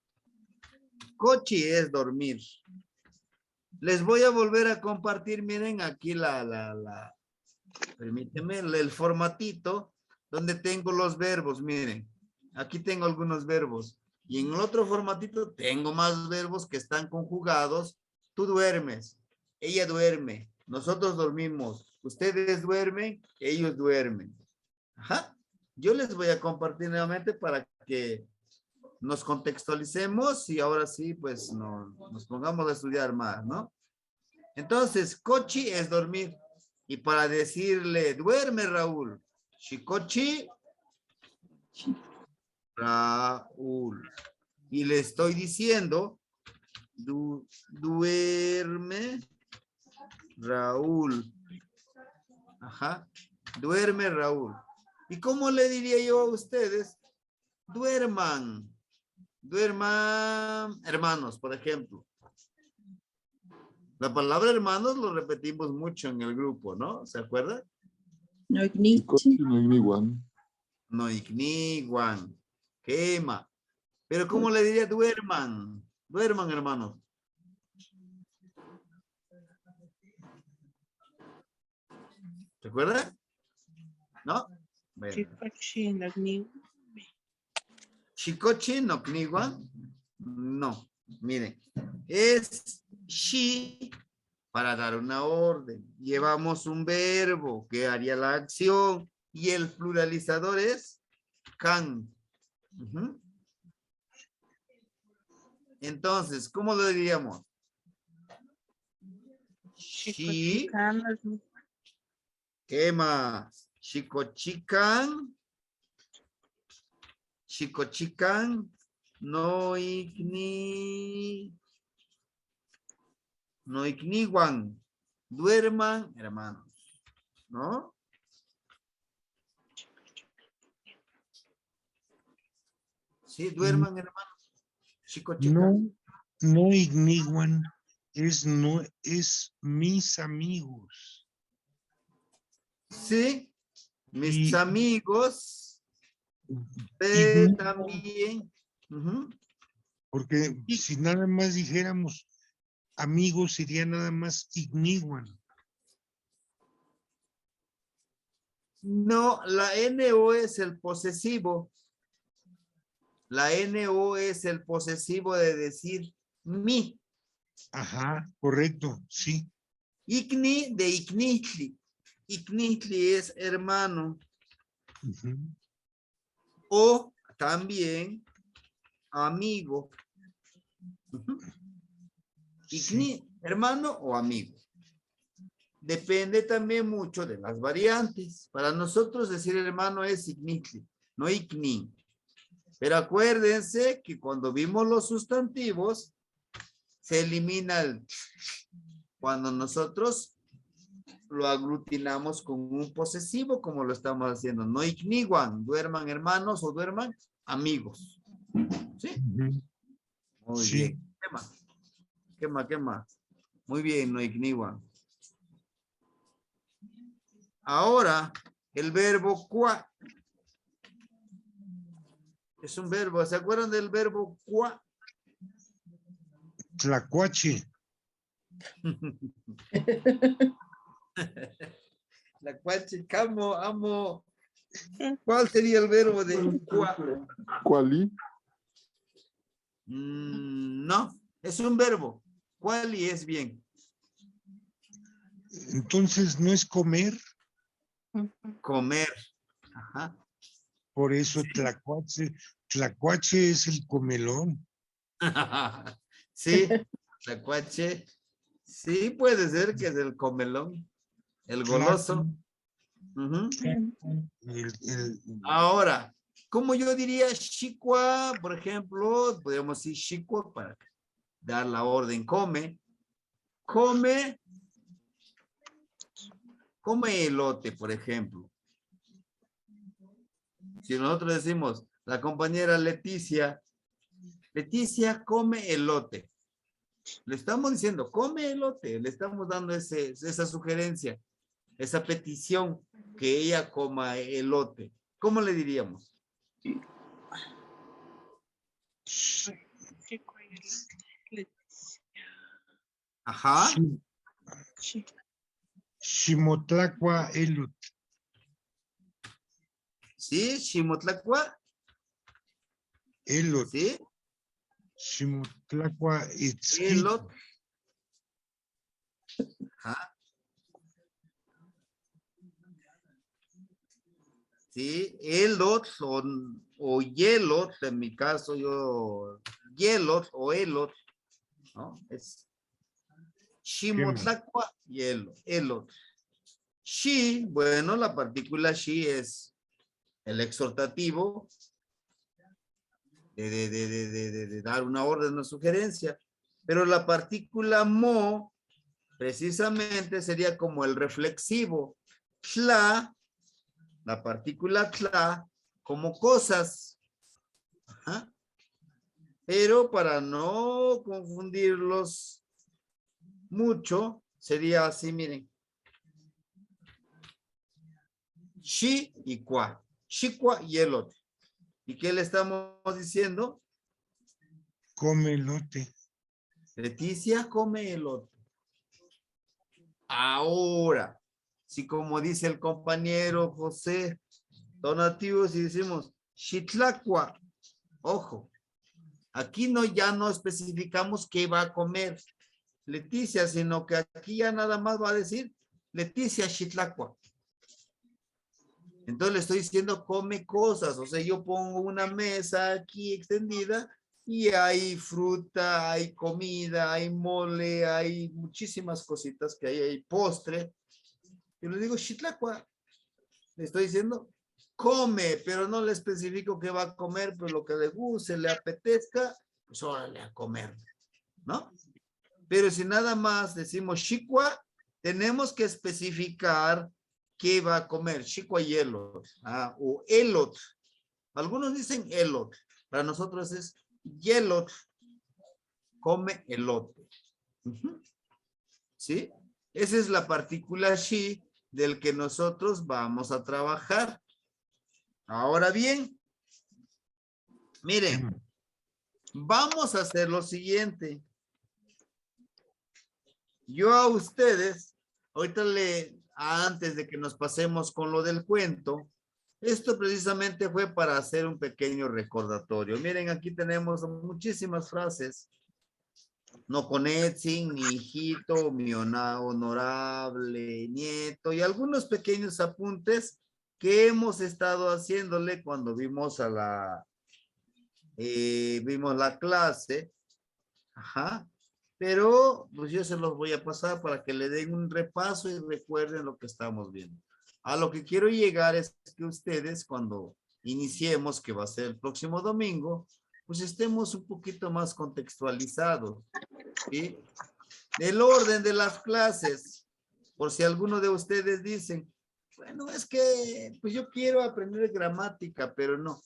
Cochi es dormir. Les voy a volver a compartir, miren aquí permíteme, el formatito donde tengo los verbos, miren. Aquí tengo algunos verbos. Y en el otro formatito tengo más verbos que están conjugados. Tú duermes, ella duerme, nosotros dormimos, ustedes duermen, ellos duermen. Ajá. Yo les voy a compartir nuevamente para que nos contextualicemos y ahora sí, pues nos pongamos a estudiar más, ¿no? Entonces, cochi es dormir. Y para decirle, duerme Raúl, Chicochi, Raúl. Y le estoy diciendo, duerme Raúl. Ajá, duerme Raúl. ¿Y cómo le diría yo a ustedes? Duerman. Duerman, hermanos, por ejemplo. La palabra hermanos lo repetimos mucho en el grupo, ¿no? ¿Se acuerdan? No ignichi. Chikochi no igniwan. No igniwan. Quema. Pero ¿cómo le diría duerman? Duerman, hermanos. ¿Se acuerdan? ¿No? Bueno. Chikochi no igniwan. Chikochi no igniwan. No. Miren. Es shi para dar una orden. Llevamos un verbo que haría la acción y el pluralizador es can. Ujú. Entonces, ¿cómo lo diríamos? Shi, Chikochikan no igniwan. ¿qué más? Chikochikan. Chikochikan no igniwan. Duerman, hermanos. ¿No? Sí, duerman, hermanos. Chikochikan. No igniwan es mis amigos. Sí, mis Y- amigos Igniwan, también. Ujú. porque si nada más dijéramos amigos sería nada más igniwan. No, la NO es el posesivo. La NO es el posesivo de decir mi. Ajá, correcto, sí. Igni de ignitli. Ignitli es hermano. Ujú. O también amigo. Ujú. Igni, hermano o amigo. Depende también mucho de las variantes. Para nosotros decir hermano es ignitli, no igni. Pero acuérdense que cuando vimos los sustantivos, se elimina el cuando nosotros lo aglutinamos con un posesivo, como lo estamos haciendo. No igniwan, duerman hermanos o duerman amigos. ¿Sí? Ujú. Muy Sí. bien. ¿Qué más? ¿Qué más? ¿Qué más? Muy bien, no igniwan. Ahora, el verbo cua. Es un verbo. ¿Se acuerdan del verbo cua? Tlacuache. La cuache, amo. ¿Cuál sería el verbo de cua? Cuali. No, es un verbo. Cuali es bien. Entonces no es comer, Comer. Ajá. por eso tlacuache. Tlacuache es el comelón. Sí, la cuache. Sí, puede ser que es el comelón. El goloso. Ujú. Ahora, como yo diría shikwa, por ejemplo, podríamos decir shikwa para dar la orden come. Come elote, por ejemplo. Si nosotros decimos, la compañera Leticia come elote. Le estamos diciendo, come elote. Le estamos dando esa sugerencia, esa petición que ella coma elote. ¿Cómo le diríamos? Ajá. Ximotlacua elot. Sí, Ximotlacua. Elot. Sí, Ximotlacua itzquit. elot. Ajá. Sí, elot o yelot, en mi caso yo, yelot o elot, ¿no? Es Ximotlacua y elot. She, bueno, la partícula she es el exhortativo de dar una orden, una sugerencia, pero la partícula mo precisamente sería como el reflexivo. Tla, la partícula tla, como cosas. Ajá. Pero para no confundirlos, mucho, sería así, miren. Shi y kwa. Shikwa y elote. ¿Y qué le estamos diciendo? Come elote. Leticia come elote. Ahora, si como dice el compañero José Donativo, si decimos Xitlacua, ojo, aquí no ya no especificamos qué va a comer Leticia, sino que aquí ya nada más va a decir Leticia Xitlacua. Entonces le estoy diciendo come cosas, o sea, yo pongo una mesa aquí extendida y hay fruta, hay comida, hay mole, hay muchísimas cositas que hay postre. Yo le digo Xitlacua. Le estoy diciendo come, pero no le especifico qué va a comer, pero lo que le guste, le apetezca, pues órale a comer, ¿no? Pero si nada más decimos Xicua, tenemos que especificar qué va a comer, Xicua y elot, o elot. Algunos dicen elot, para nosotros es yelot, come elote. ¿Sí? Esa es la partícula Xi del que nosotros vamos a trabajar. Ahora bien, miren, vamos a hacer lo siguiente. Yo a ustedes, ahorita antes de que nos pasemos con lo del cuento, esto precisamente fue para hacer un pequeño recordatorio. Miren, aquí tenemos muchísimas frases. No conecten, mi hijito, mi honorable nieto, y algunos pequeños apuntes que hemos estado haciéndole cuando vimos vimos la clase. Ajá. Pero pues yo se los voy a pasar para que le den un repaso y recuerden lo que estamos viendo. A lo que quiero llegar es que ustedes cuando iniciemos, que va a ser el próximo domingo, pues estemos un poquito más contextualizados. ¿Sí? El orden de las clases, por si alguno de ustedes dicen, bueno, es que pues yo quiero aprender gramática, pero no.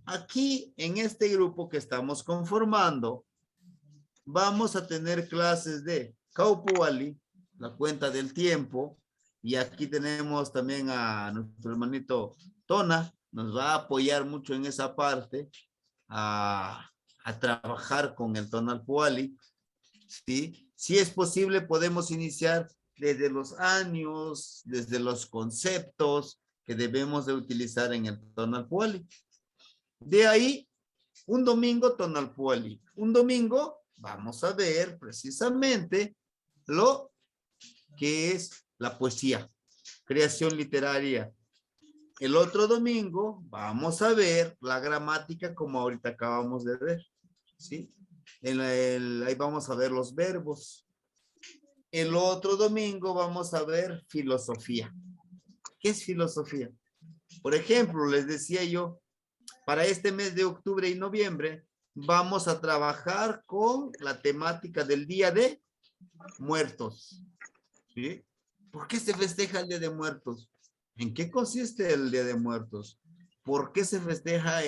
Aquí en este grupo que estamos conformando, vamos a tener clases de Kaupuali, la cuenta del tiempo, y aquí tenemos también a nuestro hermanito Tona, nos va a apoyar mucho en esa parte, a trabajar con el Tonalpuali, ¿sí? Si es posible, podemos iniciar desde los años, desde los conceptos que debemos de utilizar en el Tonalpuali. De ahí, un domingo Tonalpuali. Un domingo vamos a ver precisamente lo que es la poesía, creación literaria. El otro domingo vamos a ver la gramática como ahorita acabamos de ver, ¿sí? Ahí vamos a ver los verbos. El otro domingo vamos a ver filosofía. ¿Qué es filosofía? Por ejemplo, les decía yo, para este mes de octubre y noviembre, vamos a trabajar con la temática del Día de Muertos. ¿Sí? ¿Por qué se festeja el Día de Muertos? ¿En qué consiste el Día de Muertos? ¿Por qué se festeja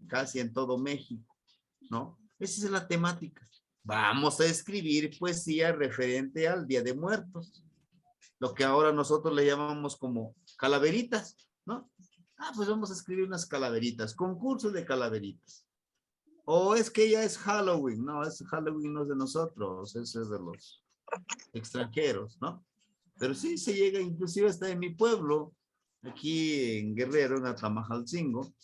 casi en todo México? ¿No? Esa es la temática. Vamos a escribir poesía referente al Día de Muertos. Lo que ahora nosotros le llamamos como calaveritas, ¿no? Pues vamos a escribir unas calaveritas, concurso de calaveritas. O es que ya es Halloween, no, Halloween no es de nosotros, ese es de los extranjeros, ¿no? Pero sí se llega, inclusive hasta en mi pueblo, aquí en Guerrero, en Atamajalcingo,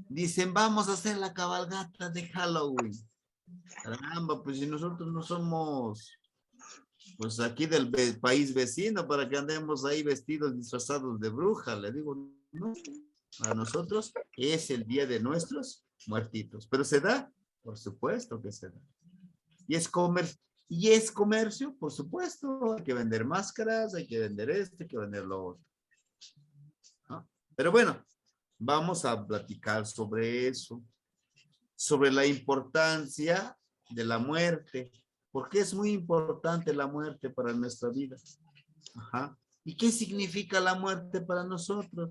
dicen, vamos a hacer la cabalgata de Halloween. Caramba, pues si nosotros no somos, pues aquí del país vecino, para que andemos ahí vestidos, disfrazados de bruja, le digo, no, a nosotros es el día de nuestros muertitos. ¿Pero se da? Por supuesto que se da. ¿Y es comercio? Por supuesto. Hay que vender máscaras, hay que vender esto, hay que vender lo otro, ¿no? Pero bueno, vamos a platicar sobre eso, sobre la importancia de la muerte. Porque es muy importante la muerte para nuestra vida. Ajá. ¿Y qué significa la muerte para nosotros?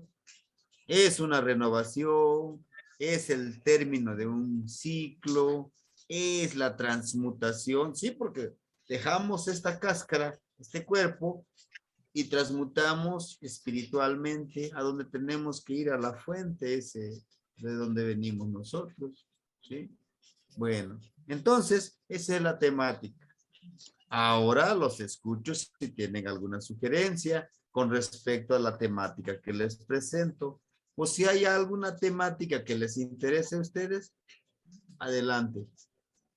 Es una renovación, es el término de un ciclo, es la transmutación, sí, porque dejamos esta cáscara, este cuerpo, y transmutamos espiritualmente a donde tenemos que ir, a la fuente ese de donde venimos nosotros, ¿sí? Bueno, entonces, esa es la temática. Ahora los escucho si tienen alguna sugerencia con respecto a la temática que les presento, o si hay alguna temática que les interese a ustedes, adelante.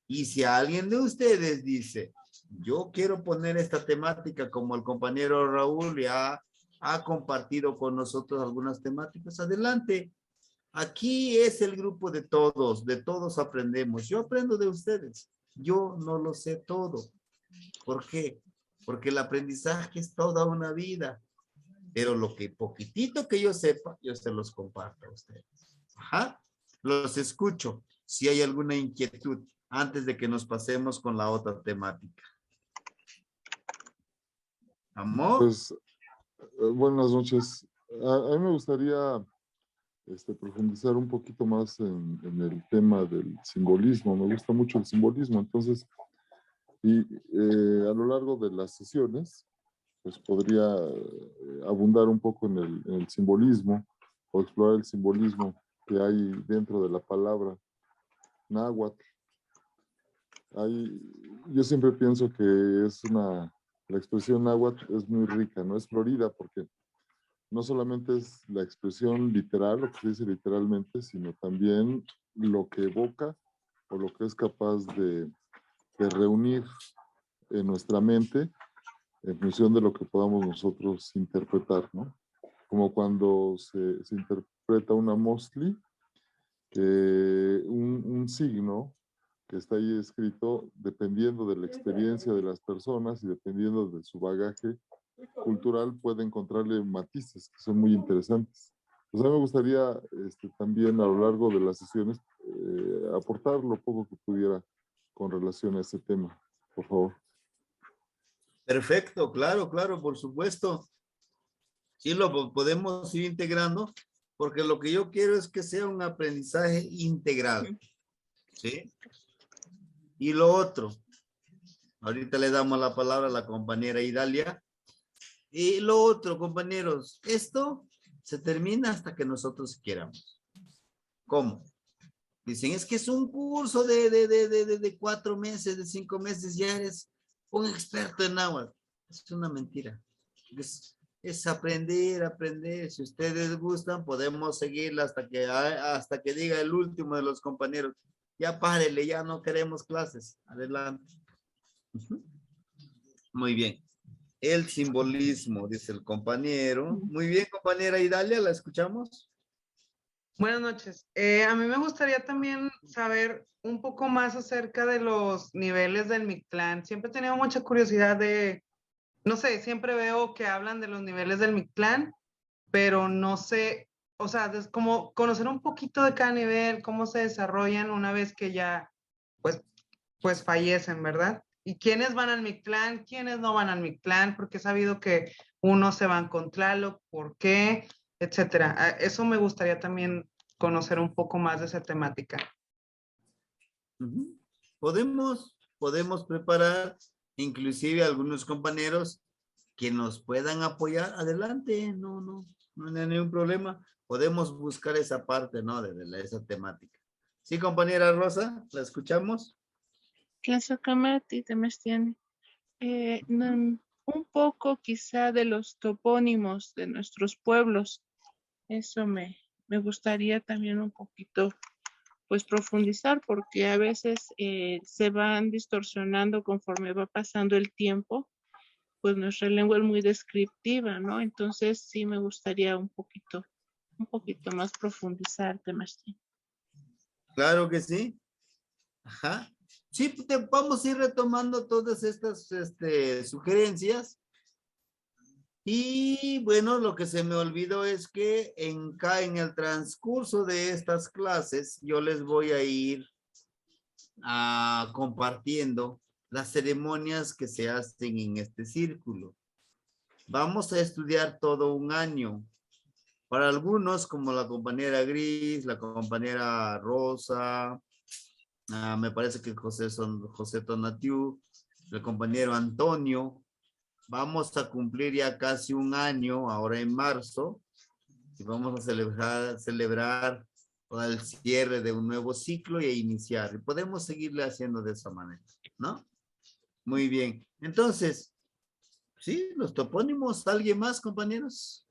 Y si alguien de ustedes dice, yo quiero poner esta temática como el compañero Raúl ya ha compartido con nosotros algunas temáticas, adelante. Aquí es el grupo de todos aprendemos. Yo aprendo de ustedes. Yo no lo sé todo. ¿Por qué? Porque el aprendizaje es toda una vida. Pero lo que poquitito que yo sepa, yo se los comparto a ustedes. Ajá. Los escucho. Si hay alguna inquietud antes de que nos pasemos con la otra temática. ¿Amor? Pues, buenas noches. A mí me gustaría profundizar un poquito más en el tema del simbolismo. Me gusta mucho el simbolismo, entonces, y a lo largo de las sesiones, pues podría abundar un poco en el simbolismo o explorar el simbolismo que hay dentro de la palabra náhuatl. Yo siempre pienso que la expresión náhuatl es muy rica, no es florida, porque no solamente es la expresión literal, lo que se dice literalmente, sino también lo que evoca o lo que es capaz de reunir en nuestra mente en función de lo que podamos nosotros interpretar, ¿no? Como cuando se interpreta una mostly, que un signo que está ahí escrito, dependiendo de la experiencia de las personas y dependiendo de su bagaje cultural, puede encontrarle matices que son muy interesantes. Pues a mí me gustaría también a lo largo de las sesiones aportar lo poco que pudiera con relación a este tema, por favor. Perfecto, claro, por supuesto. Sí, lo podemos ir integrando, porque lo que yo quiero es que sea un aprendizaje integral, ¿sí? Y lo otro, ahorita le damos la palabra a la compañera Idalia. Y lo otro, compañeros, esto se termina hasta que nosotros queramos. ¿Cómo? Dicen, es que es un curso de 4 meses, de 5 meses, ya eres un experto en náhuatl. Es una mentira. Es aprender. Si ustedes gustan, podemos seguirla hasta que diga el último de los compañeros. Ya párele, ya no queremos clases. Adelante. Muy bien. El simbolismo, dice el compañero. Muy bien, compañera Idalia, ¿la escuchamos? Buenas noches. A mí me gustaría también saber un poco más acerca de los niveles del Mictlán. Siempre he tenido mucha curiosidad no sé, siempre veo que hablan de los niveles del Mictlán, pero no sé, o sea, es como conocer un poquito de cada nivel, cómo se desarrollan una vez que ya, pues fallecen, ¿verdad? ¿Y quiénes van al Mictlán? ¿Quiénes no van al Mictlán? Porque he sabido que unos se van con Tlaloc, ¿por qué? Etcétera. Eso me gustaría también conocer un poco más de esa temática. Podemos preparar inclusive algunos compañeros que nos puedan apoyar. Adelante, no hay ningún problema. Podemos buscar esa parte, ¿no? De esa temática. Sí, compañera Rosa, ¿la escuchamos? Un poco quizá de los topónimos de nuestros pueblos. Eso me gustaría también un poquito pues profundizar, porque a veces se van distorsionando conforme va pasando el tiempo, pues nuestra lengua es muy descriptiva, ¿no? Entonces sí me gustaría un poquito más profundizar temas. Claro que sí. Ajá. Sí, vamos a ir retomando todas estas sugerencias. Y bueno, lo que se me olvidó es que en el transcurso de estas clases, yo les voy a ir compartiendo las ceremonias que se hacen en este círculo. Vamos a estudiar todo un año. Para algunos, como la compañera Gris, la compañera Rosa, me parece que José Tonatiu, el compañero Antonio. Vamos a cumplir ya casi un año, ahora en marzo, y vamos a celebrar todo el cierre de un nuevo ciclo y iniciar. Y podemos seguirle haciendo de esa manera, ¿no? Muy bien. Entonces, sí, los topónimos, ¿alguien más, compañeros?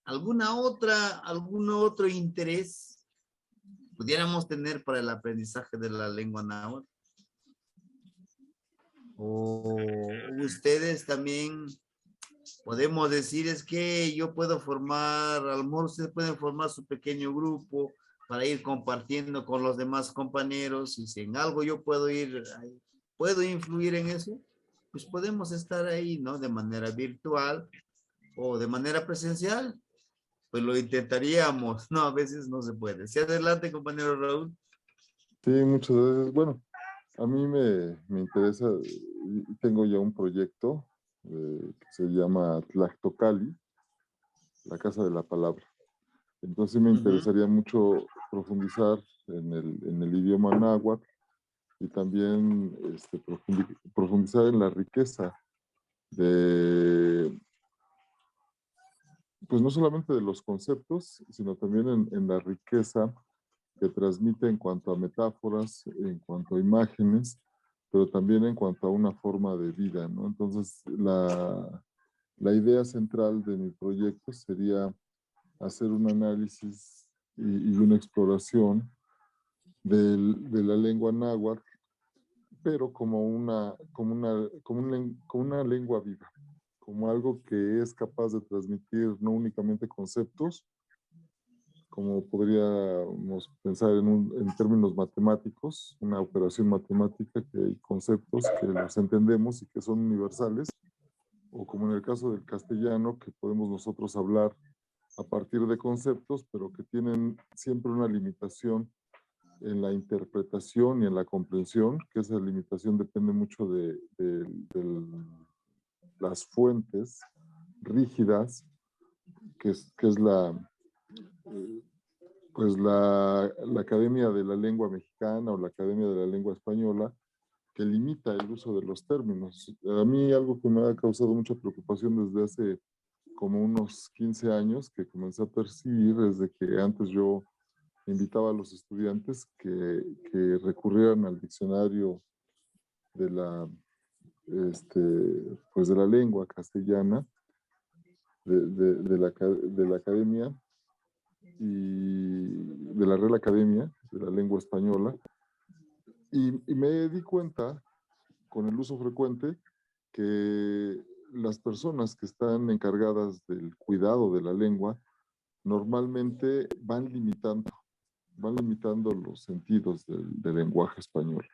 ¿Algún otro interés pudiéramos tener para el aprendizaje de la lengua náhuatl? O ustedes también podemos decir, es que yo puedo formar, a lo mejor ustedes pueden formar su pequeño grupo para ir compartiendo con los demás compañeros, y si en algo yo puedo influir en eso, pues podemos estar ahí, ¿no? De manera virtual o de manera presencial, pues lo intentaríamos, ¿no? A veces no se puede. Sí, adelante, compañero Raúl. Sí, muchas gracias. Bueno, a mí me interesa, y tengo ya un proyecto que se llama Tlactocali, la Casa de la Palabra. Entonces sí me interesaría mucho profundizar en el idioma náhuatl y también profundizar en la riqueza de, pues no solamente de los conceptos, sino también en la riqueza que transmite en cuanto a metáforas, en cuanto a imágenes, pero también en cuanto a una forma de vida, ¿no? Entonces, la idea central de mi proyecto sería hacer un análisis y una exploración de la lengua náhuatl, pero como una lengua viva, como algo que es capaz de transmitir no únicamente conceptos, como podríamos pensar en términos matemáticos, una operación matemática, que hay conceptos que los entendemos y que son universales, o como en el caso del castellano, que podemos nosotros hablar a partir de conceptos, pero que tienen siempre una limitación en la interpretación y en la comprensión, que esa limitación depende mucho de las fuentes rígidas, que es la Academia de la Lengua Mexicana o la Academia de la Lengua Española, que limita el uso de los términos. A mí algo que me ha causado mucha preocupación desde hace como unos 15 años, que comencé a percibir desde que antes yo invitaba a los estudiantes que recurrieran al diccionario de pues de la lengua castellana, de la academia, y de la Real Academia de la Lengua Española, y me di cuenta con el uso frecuente que las personas que están encargadas del cuidado de la lengua normalmente van limitando los sentidos del lenguaje español.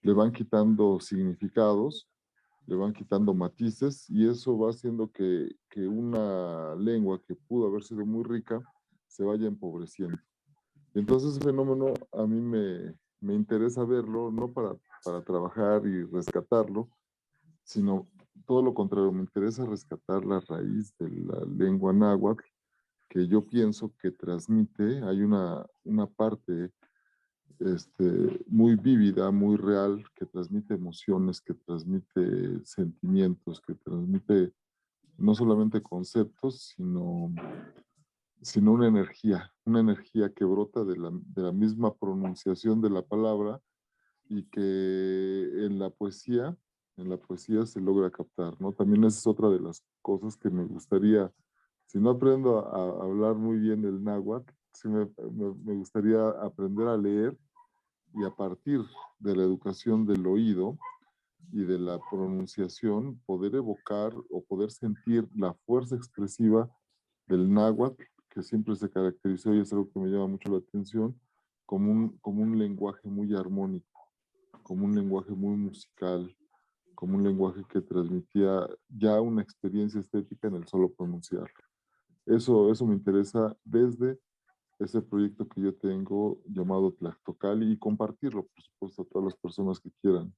Le van quitando significados, le van quitando matices, y eso va haciendo que una lengua que pudo haber sido muy rica se vaya empobreciendo. Entonces ese fenómeno a mí me interesa verlo, no para trabajar y rescatarlo, sino todo lo contrario, me interesa rescatar la raíz de la lengua náhuatl, que yo pienso que transmite, hay una parte muy vívida, muy real, que transmite emociones, que transmite sentimientos, que transmite no solamente conceptos, sino una energía que brota de la misma pronunciación de la palabra, y que en la poesía se logra captar, ¿no? También esa es otra de las cosas que me gustaría, si no aprendo a hablar muy bien el náhuatl, sí me gustaría aprender a leer, y a partir de la educación del oído y de la pronunciación, poder evocar o poder sentir la fuerza expresiva del náhuatl, que siempre se caracterizó, y es algo que me llama mucho la atención, como un lenguaje muy armónico, como un lenguaje muy musical, como un lenguaje que transmitía ya una experiencia estética en el solo pronunciarlo. Eso me interesa desde ese proyecto que yo tengo llamado Tlactocali, y compartirlo, por supuesto, a todas las personas que quieran.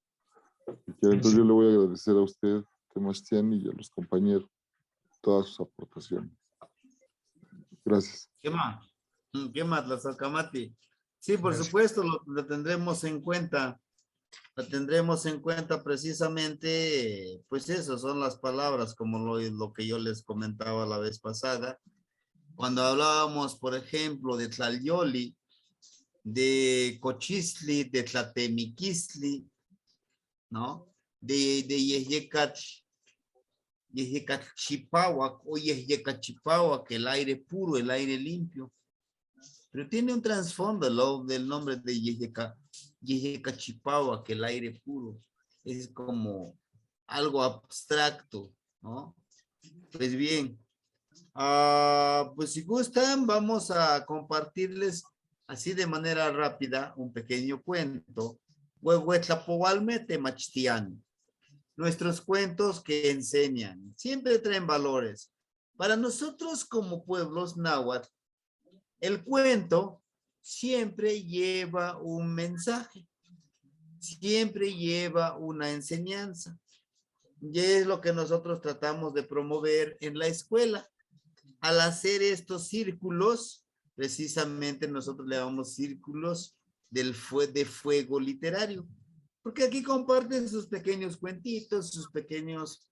Entonces yo le voy a agradecer a usted, Sebastián, y a los compañeros todas sus aportaciones. Gracias. ¿Qué más? ¿Qué más, la Sacamati? Sí, por supuesto, lo tendremos en cuenta. la tendremos en cuenta precisamente, pues eso, son las palabras como lo que yo les comentaba la vez pasada. Cuando hablábamos, por ejemplo, de Tlalyoli, de Cochistli, de Tlatemiquistli, ¿no? De Yehyecachipahuac o Yehyecachipahuac, el aire puro, el aire limpio. Pero tiene un trasfondo del nombre de Yehyecachipahuac, el aire puro. Es como algo abstracto, ¿no? Pues bien, pues si gustan, vamos a compartirles así de manera rápida un pequeño cuento. Huehuetlapowalme Machtián. Nuestros cuentos que enseñan, siempre traen valores. Para nosotros como pueblos náhuatl, el cuento siempre lleva un mensaje, siempre lleva una enseñanza. Y es lo que nosotros tratamos de promover en la escuela. Al hacer estos círculos, precisamente nosotros le llamamos círculos de fuego literario. Porque aquí comparten sus pequeños cuentitos, sus pequeños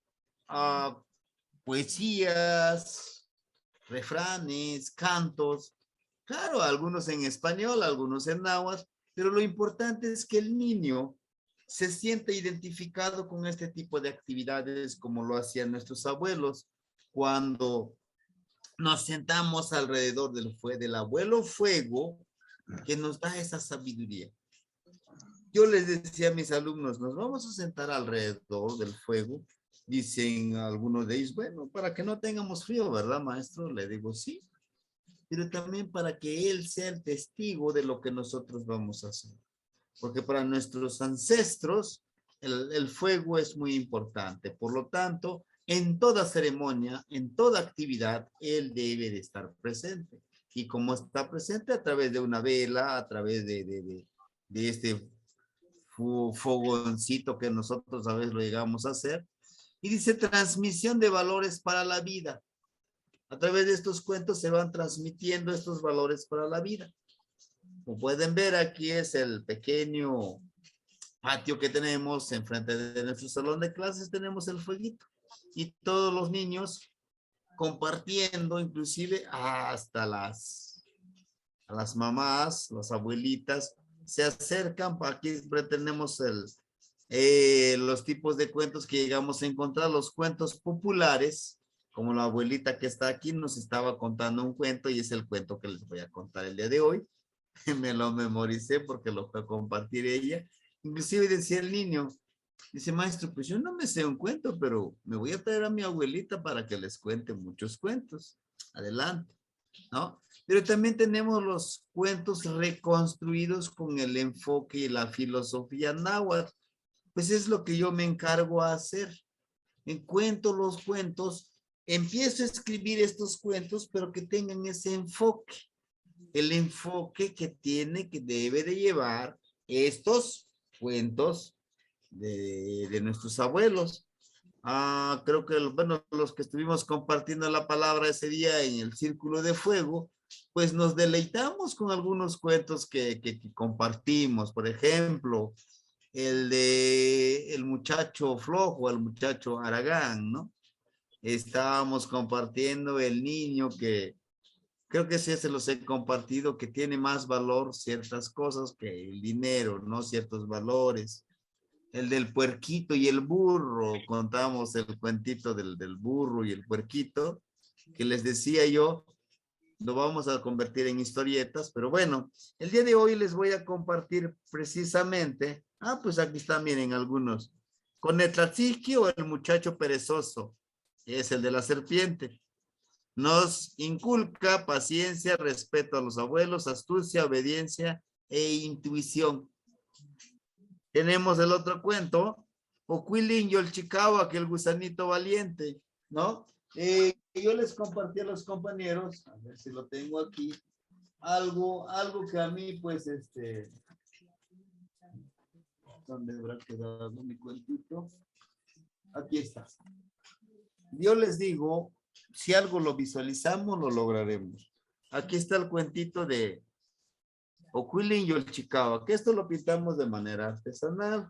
poesías, refranes, cantos. Claro, algunos en español, algunos en náhuatl, pero lo importante es que el niño se siente identificado con este tipo de actividades como lo hacían nuestros abuelos cuando nos sentamos alrededor del abuelo fuego que nos da esa sabiduría. Yo les decía a mis alumnos, nos vamos a sentar alrededor del fuego. Dicen algunos de ellos, bueno, para que no tengamos frío, ¿verdad, maestro? Le digo, sí, pero también para que él sea el testigo de lo que nosotros vamos a hacer. Porque para nuestros ancestros, el fuego es muy importante. Por lo tanto, en toda ceremonia, en toda actividad, él debe de estar presente. Y como está presente a través de una vela, a través de este fogoncito que nosotros a veces lo llegamos a hacer. Y dice transmisión de valores para la vida. A través de estos cuentos se van transmitiendo estos valores para la vida. Como pueden ver, aquí es el pequeño patio que tenemos enfrente de nuestro salón de clases. Tenemos el fueguito y todos los niños compartiendo, inclusive hasta las mamás, las abuelitas, se acercan. Aquí tenemos los tipos de cuentos que llegamos a encontrar, los cuentos populares, como la abuelita que está aquí nos estaba contando un cuento y es el cuento que les voy a contar el día de hoy. Me lo memoricé porque lo fue a compartir ella. Inclusive decía el niño, dice, maestro, pues yo no me sé un cuento, pero me voy a traer a mi abuelita para que les cuente muchos cuentos. Adelante, ¿no? Pero también tenemos los cuentos reconstruidos con el enfoque y la filosofía náhuatl. Pues es lo que yo me encargo a hacer. Encuentro los cuentos, empiezo a escribir estos cuentos, pero que tengan ese enfoque. El enfoque que debe de llevar estos cuentos de nuestros abuelos. Creo que, bueno, los que estuvimos compartiendo la palabra ese día en el Círculo de Fuego, pues nos deleitamos con algunos cuentos que compartimos. Por ejemplo, el de el muchacho flojo, el muchacho Aragán, ¿no? Estábamos compartiendo el niño que, creo que sí se los he compartido, que tiene más valor ciertas cosas que el dinero, ¿no? Ciertos valores. El del puerquito y el burro, contamos el cuentito del burro y el puerquito, que les decía yo, lo vamos a convertir en historietas, pero bueno, el día de hoy les voy a compartir precisamente, pues aquí están, miren algunos, con Netlatziki o el muchacho perezoso, que es el de la serpiente. Nos inculca paciencia, respeto a los abuelos, astucia, obediencia e intuición. Tenemos el otro cuento, Oquilin Yolchicawa, que el gusanito valiente, ¿no? Yo les compartí a los compañeros, a ver si lo tengo aquí, algo que a mí, pues, ¿dónde habrá quedado mi cuentito? Aquí está. Yo les digo, si algo lo visualizamos, lo lograremos. Aquí está el cuentito de o Quilin Yolchicaba, que esto lo pintamos de manera artesanal,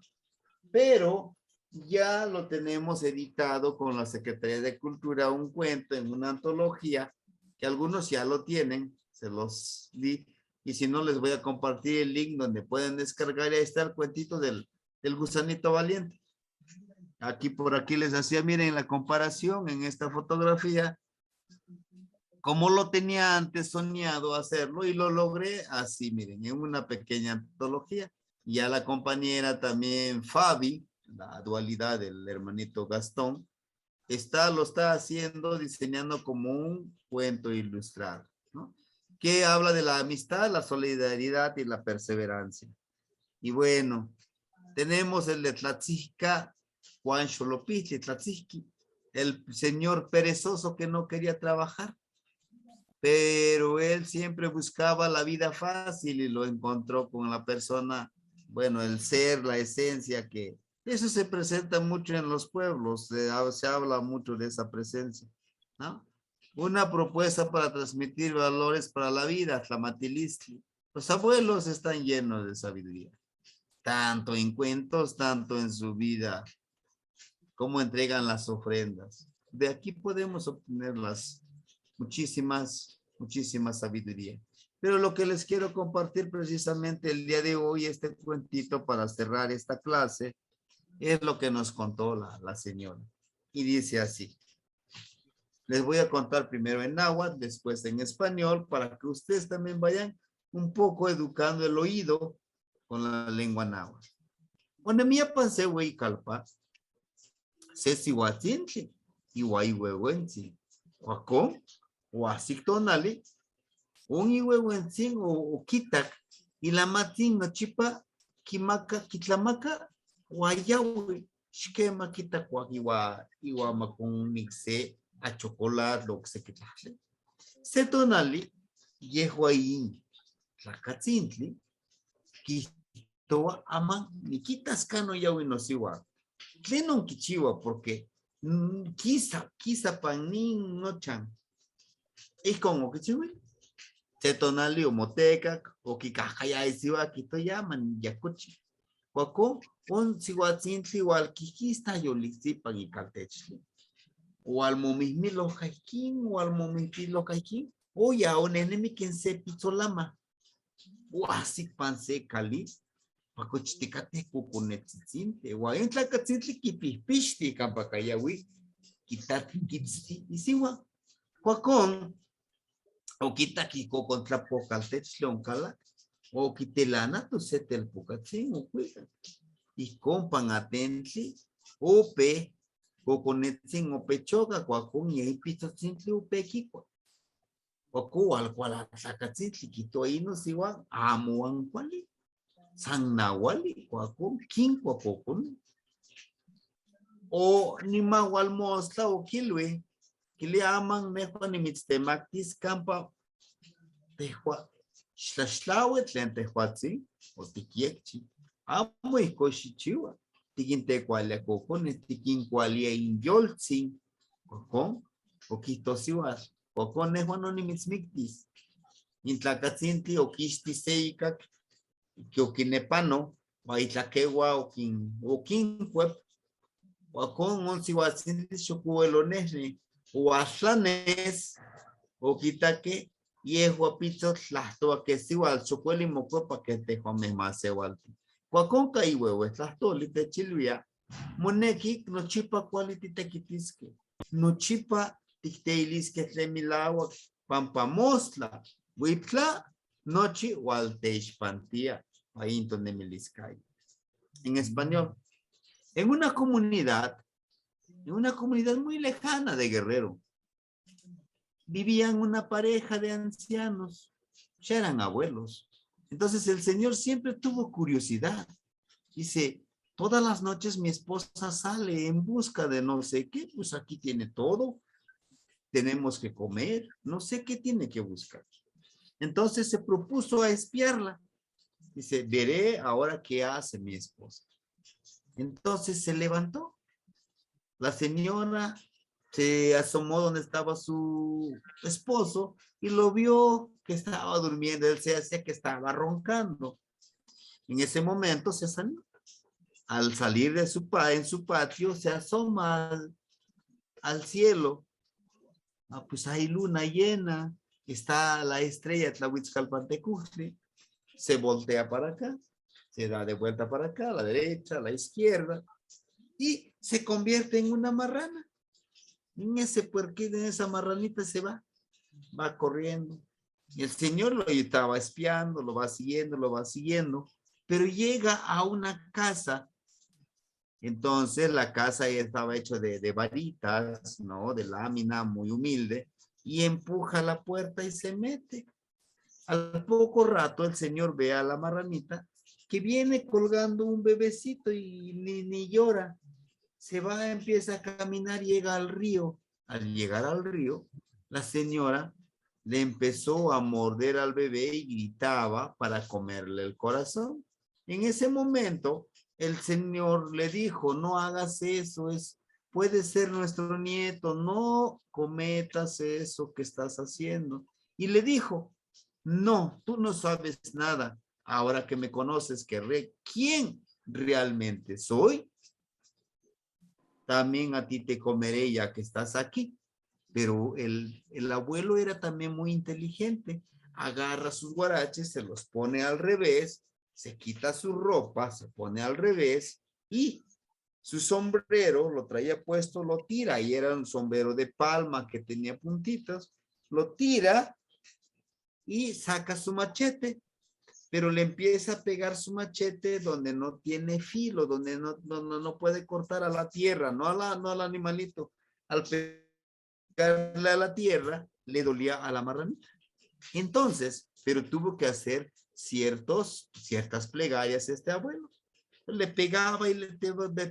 pero ya lo tenemos editado con la Secretaría de Cultura, un cuento en una antología, que algunos ya lo tienen, se los di, y si no les voy a compartir el link donde pueden descargar, y ahí está el cuentito del gusanito valiente. Aquí por aquí les hacía, miren la comparación en esta fotografía, como lo tenía antes soñado hacerlo y lo logré así, miren, en una pequeña antología. Ya la compañera también, Fabi, la dualidad del hermanito Gastón, lo está haciendo, diseñando como un cuento ilustrado, ¿no? Que habla de la amistad, la solidaridad y la perseverancia. Y bueno, tenemos el de Tlatzihka, Juan Xolopitli, Tlatzihki, el señor perezoso que no quería trabajar, pero él siempre buscaba la vida fácil y lo encontró con la persona, bueno, el ser, la esencia, que eso se presenta mucho en los pueblos, se habla mucho de esa presencia, ¿no? Una propuesta para transmitir valores para la vida, Tlamatilistli. Los abuelos están llenos de sabiduría, tanto en cuentos, tanto en su vida, cómo entregan las ofrendas. De aquí podemos obtener las muchísima sabiduría. Pero lo que les quiero compartir precisamente el día de hoy, este cuentito para cerrar esta clase, es lo que nos contó la señora. Y dice así. Les voy a contar primero en náhuatl, después en español, para que ustedes también vayan un poco educando el oído con la lengua náhuatl. Onemia panse wey kalpa, se sihuatzinchi, ihuahihuehuentzi, huacón, huasictonali, un ihuehuentzin o quitak, y la matin nochipa, kimaka, kitlamaca, guayahui, shkema quitak, ihuama con mixe, a chocolate, lo que se quiera. Se tonali, yehuayin, tlacatzintli, quitoa aman, ni quitas cano yahui nosiwa. Tlenon kichiwa, porque quizá panin no chan. Es como que chiwi. Se tonali o moteca, o kikajaya isiwa, quito llaman, yacuchi. Cuaco, un sihuatzintli, igual kikista yolixtipan y caltechli. O al momismilo jaikin, o al momismilo jaikin, o ya un enemi quien se pizzolama. O así panse cali, pacochiticate cucunetzinte, o en tlacatzintli kipishti campacayawi, quitati kitsti, y siwa. Cuacón, o quita kiko contra pocaltechleon cala, o quitelana tu setel pocatzin, o cuida. Y compan atentli, o pe, o conetzin o pechoga, cuacón, y ahí pizotzintli o pequicua. Cuacó al cual atacatzintli, quito ahí no siwa, amuan cuali, san nahuali, cuacón, kin cuacón. O ni mahual mosla o kilwe, que le aman mejor ni mitztemactis campa tehua shlaslawe tlen tehuatzi o tiquiekchi amo y cochichiwa tiquinte cualia cocone tiquin cualia inyoltzin cocón o quitosiwa cocón nehuan no ni mitzmictis intlacatzintli o quixti seicac que o quinepano o itlaquewa o quin cuep o con un sihuatzintli xocuelonehni o aslanes o quitaque y es guapito las toas que es igual chocuel y mocopa que te comes más igual cuaconca y huevo estas toli te chilvia moneki no chipa quality te quitisque no chipa ticteilis que te milagua pampamosla huitla nochi walteish pantía ahí donde miliscay en español en una comunidad muy lejana de Guerrero, vivían una pareja de ancianos, ya eran abuelos. Entonces el señor siempre tuvo curiosidad. Dice, todas las noches mi esposa sale en busca de no sé qué, pues aquí tiene todo, tenemos que comer, no sé qué tiene que buscar. Entonces se propuso a espiarla. Dice, veré ahora qué hace mi esposa. Entonces se levantó. La señora se asomó donde estaba su esposo y lo vio que estaba durmiendo. Él se hacía que estaba roncando. En ese momento se salió. Al salir de en su patio, se asoma al cielo. Ah, pues hay luna llena, está la estrella Tlahuitzcalpantecutli, se voltea para acá, se da de vuelta para acá, a la derecha, a la izquierda, y se convierte en una marrana. En ese puerquito, en esa marranita se va corriendo. Y el Señor lo estaba espiando, lo va siguiendo, pero llega a una casa. Entonces la casa ya estaba hecha de varitas, ¿no? De lámina, muy humilde, y empuja la puerta y se mete. Al poco rato el Señor ve a la marranita que viene colgando un bebecito y ni llora. Se va, empieza a caminar, llega al río. Al llegar al río, la señora le empezó a morder al bebé y gritaba para comerle el corazón. En ese momento, el Señor le dijo, no hagas eso, puede ser nuestro nieto, no cometas eso que estás haciendo. Y le dijo, no, tú no sabes nada. Ahora que me conoces, ¿quién realmente soy? También a ti te comeré ya que estás aquí. Pero el abuelo era también muy inteligente. Agarra sus guaraches, se los pone al revés, se quita su ropa, se pone al revés y su sombrero lo traía puesto, lo tira, y era un sombrero de palma que tenía puntitas, lo tira y saca su machete, pero le empieza a pegar su machete donde no tiene filo, donde no puede cortar a la tierra, no al animalito. Al pegarle a la tierra, le dolía a la marranita. Entonces, pero tuvo que hacer ciertas plegarias este abuelo. Le pegaba y le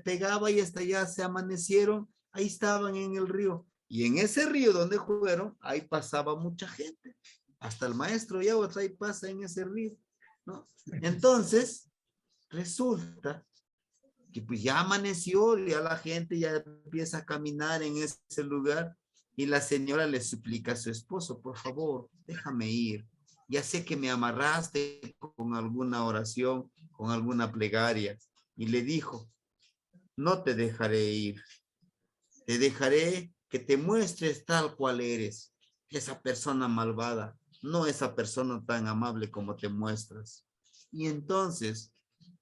pegaba y hasta ya se amanecieron, ahí estaban en el río. Y en ese río donde fueron, ahí pasaba mucha gente. Hasta el maestro ya ahí pasa en ese río, ¿no? Entonces, resulta que pues ya amaneció, ya la gente ya empieza a caminar en ese lugar y la señora le suplica a su esposo, por favor, déjame ir. Ya sé que me amarraste con alguna oración, con alguna plegaria. Y le dijo, no te dejaré ir. Te dejaré que te muestres tal cual eres. Esa persona malvada, no esa persona tan amable como te muestras. Y entonces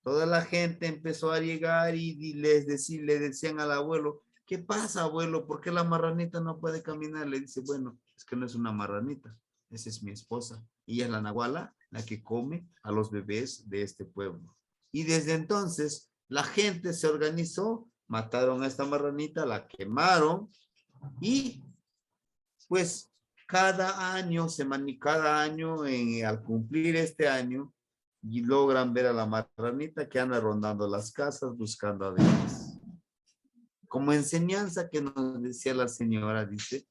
toda la gente empezó a llegar y le decían al abuelo, ¿qué pasa, abuelo? ¿Por qué la marranita no puede caminar? Le dice, bueno, es que no es una marranita, esa es mi esposa. Ella es la nahuala, la que come a los bebés de este pueblo. Y desde entonces la gente se organizó, mataron a esta marranita, la quemaron y pues cada año, al cumplir este año, y logran ver a la marranita que anda rondando las casas buscando a bebés. Como enseñanza que nos decía la señora, dice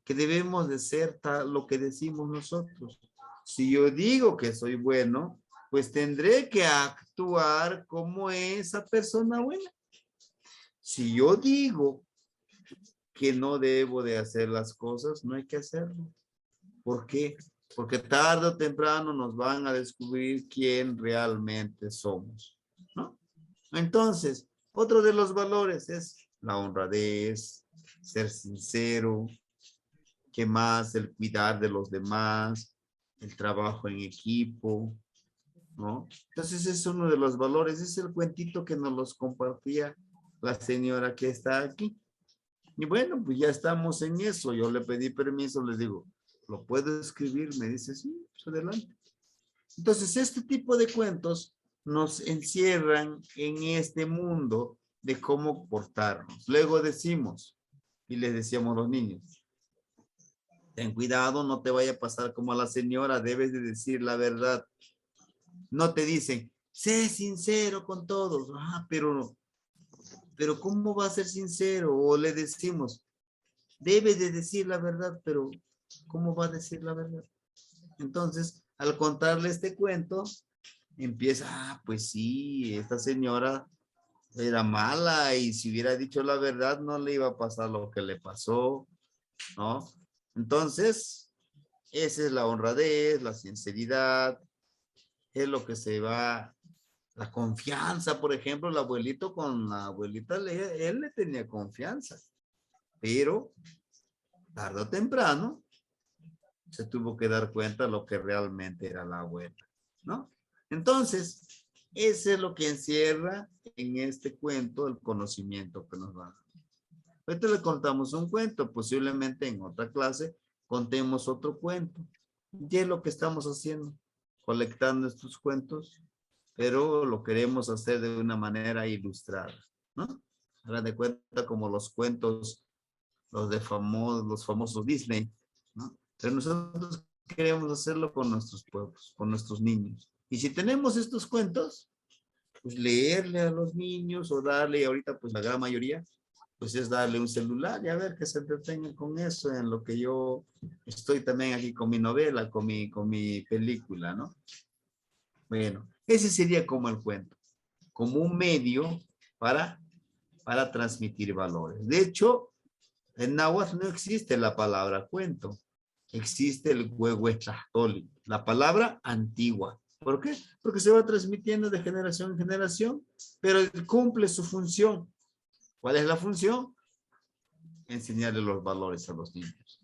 que debemos de ser lo que decimos nosotros. Si yo digo que soy bueno, pues tendré que actuar como esa persona buena. Si yo digo que no debo de hacer las cosas, no hay que hacerlo. ¿Por qué? Porque tarde o temprano nos van a descubrir quién realmente somos, ¿no? Entonces, otro de los valores es la honradez, ser sincero, ¿qué más? El cuidar de los demás, el trabajo en equipo, ¿no? Entonces es uno de los valores, es el cuentito que nos los compartía la señora que está aquí. Y bueno, pues ya estamos en eso. Yo le pedí permiso, les digo, ¿lo puedo escribir? Me dice, sí, pues adelante. Entonces, este tipo de cuentos nos encierran en este mundo de cómo portarnos. Luego decimos, y les decíamos a los niños, ten cuidado, no te vaya a pasar como a la señora, debes de decir la verdad. No te dicen, sé sincero con todos. Pero ¿cómo va a ser sincero? O le decimos, debe de decir la verdad, pero ¿cómo va a decir la verdad? Entonces, al contarle este cuento, empieza, pues sí, esta señora era mala y si hubiera dicho la verdad no le iba a pasar lo que le pasó, ¿no? Entonces, esa es la honradez, la sinceridad, es lo que se va, la confianza, por ejemplo, el abuelito con la abuelita, él le tenía confianza, pero tarde o temprano se tuvo que dar cuenta de lo que realmente era la abuela, ¿no? Entonces, eso es lo que encierra en este cuento el conocimiento que nos va a dar. Ahorita le contamos un cuento, posiblemente en otra clase contemos otro cuento. Y es lo que estamos haciendo, colectando estos cuentos, pero lo queremos hacer de una manera ilustrada, ¿no? Hagan de cuenta como los cuentos, los famosos Disney, ¿no? Pero nosotros queremos hacerlo con nuestros pueblos, con nuestros niños. Y si tenemos estos cuentos, pues leerle a los niños o darle, y ahorita pues la gran mayoría, pues es darle un celular y a ver que se entretengan con eso, en lo que yo estoy también aquí con mi novela, con mi película, ¿no? Bueno, ese sería como el cuento, como un medio para transmitir valores. De hecho, en náhuatl no existe la palabra cuento, existe el huehuetlactoli, la palabra antigua. ¿Por qué? Porque se va transmitiendo de generación en generación, pero cumple su función. ¿Cuál es la función? Enseñarle los valores a los niños,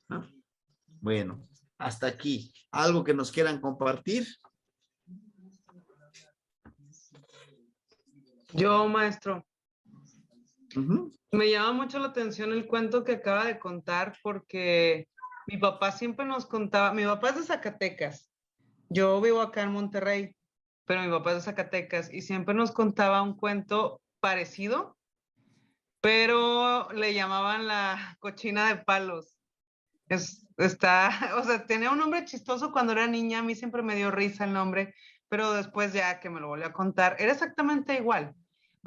¿no? Bueno, hasta aquí. ¿Algo que nos quieran compartir? Yo, maestro, Uh-huh. me llama mucho la atención el cuento que acaba de contar porque mi papá siempre nos contaba, mi papá es de Zacatecas, yo vivo acá en Monterrey, pero mi papá es de Zacatecas y siempre nos contaba un cuento parecido, pero le llamaban la cochina de palos. O sea, tenía un nombre chistoso cuando era niña, a mí siempre me dio risa el nombre, pero después ya que me lo volvió a contar, era exactamente igual.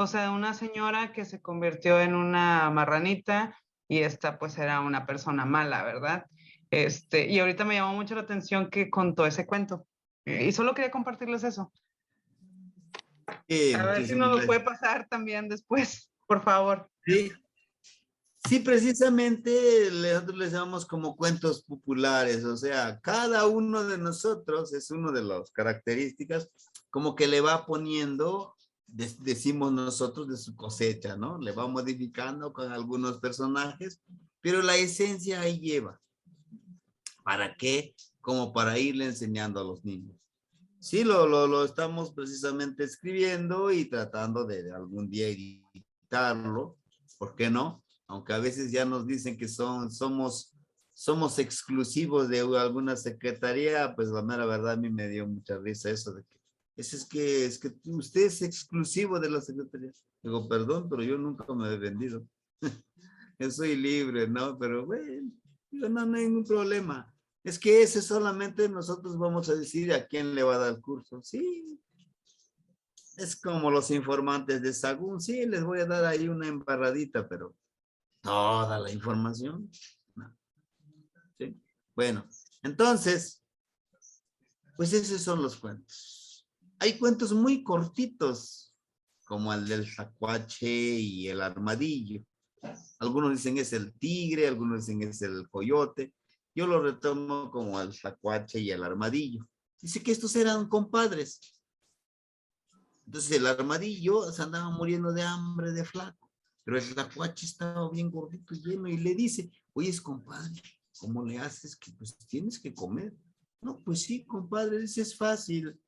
O sea, una señora que se convirtió en una marranita y esta pues era una persona mala, ¿verdad? Y ahorita me llamó mucho la atención que contó ese cuento. Y solo quería compartirles eso. A ver si Muchísimas nos lo puede gracias. pasar también después, por favor. Sí, sí, precisamente nosotros les llamamos como cuentos populares, o sea, cada uno de nosotros es uno de las características como que le va poniendo, decimos nosotros, de su cosecha, ¿no? Le va modificando con algunos personajes, pero la esencia ahí lleva. ¿Para qué? Como para irle enseñando a los niños. Sí, lo estamos precisamente escribiendo y tratando de algún día editarlo, ¿por qué no? Aunque a veces ya nos dicen que somos exclusivos de alguna secretaría, pues la mera verdad a mí me dio mucha risa eso de que, es que usted es exclusivo de la secretaría. Digo, perdón, pero yo nunca me he vendido. Yo soy libre, ¿no? Pero bueno, no hay ningún problema. Es que ese solamente nosotros vamos a decir a quién le va a dar el curso. Sí, es como los informantes de Sagún. Sí, les voy a dar ahí una embarradita, pero toda la información. No. ¿Sí? Bueno, entonces, pues esos son los cuentos. Hay cuentos muy cortitos, como el del tacuache y el armadillo. Algunos dicen es el tigre, algunos dicen es el coyote. Yo lo retomo como el tacuache y el armadillo. Dice que estos eran compadres. Entonces el armadillo se andaba muriendo de hambre, de flaco. Pero el tacuache estaba bien gordito y lleno y le dice, oye, compadre, ¿cómo le haces? Que pues tienes que comer. No, pues sí, compadre, dice, es fácil.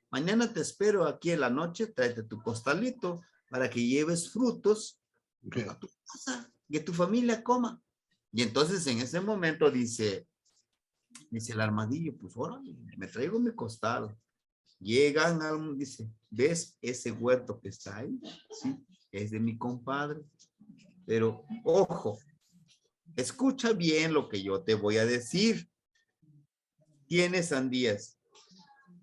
Mañana te espero aquí en la noche, tráete tu costalito para que lleves frutos a tu casa, que tu familia coma. Y entonces en ese momento dice el armadillo, pues órale, me traigo mi costal. Llegan, dice, ¿ves ese huerto que está ahí? Sí, es de mi compadre. Pero ojo, escucha bien lo que yo te voy a decir. Tiene sandías.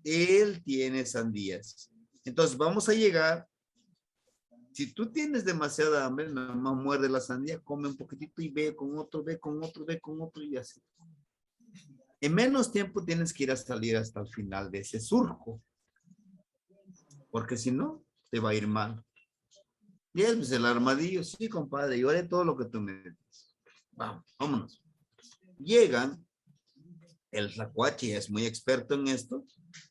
Él tiene sandías. Entonces vamos a llegar. Si tú tienes demasiada hambre, nada más muerde la sandía, come un poquitito y ve con otro, ve con otro, ve con otro y así. En menos tiempo tienes que ir a salir hasta el final de ese surco. Porque si no, te va a ir mal. Y él, pues el armadillo, sí, compadre, yo haré todo lo que tú me dices. Vamos, vámonos. Llegan, el tlacuache es muy experto en esto,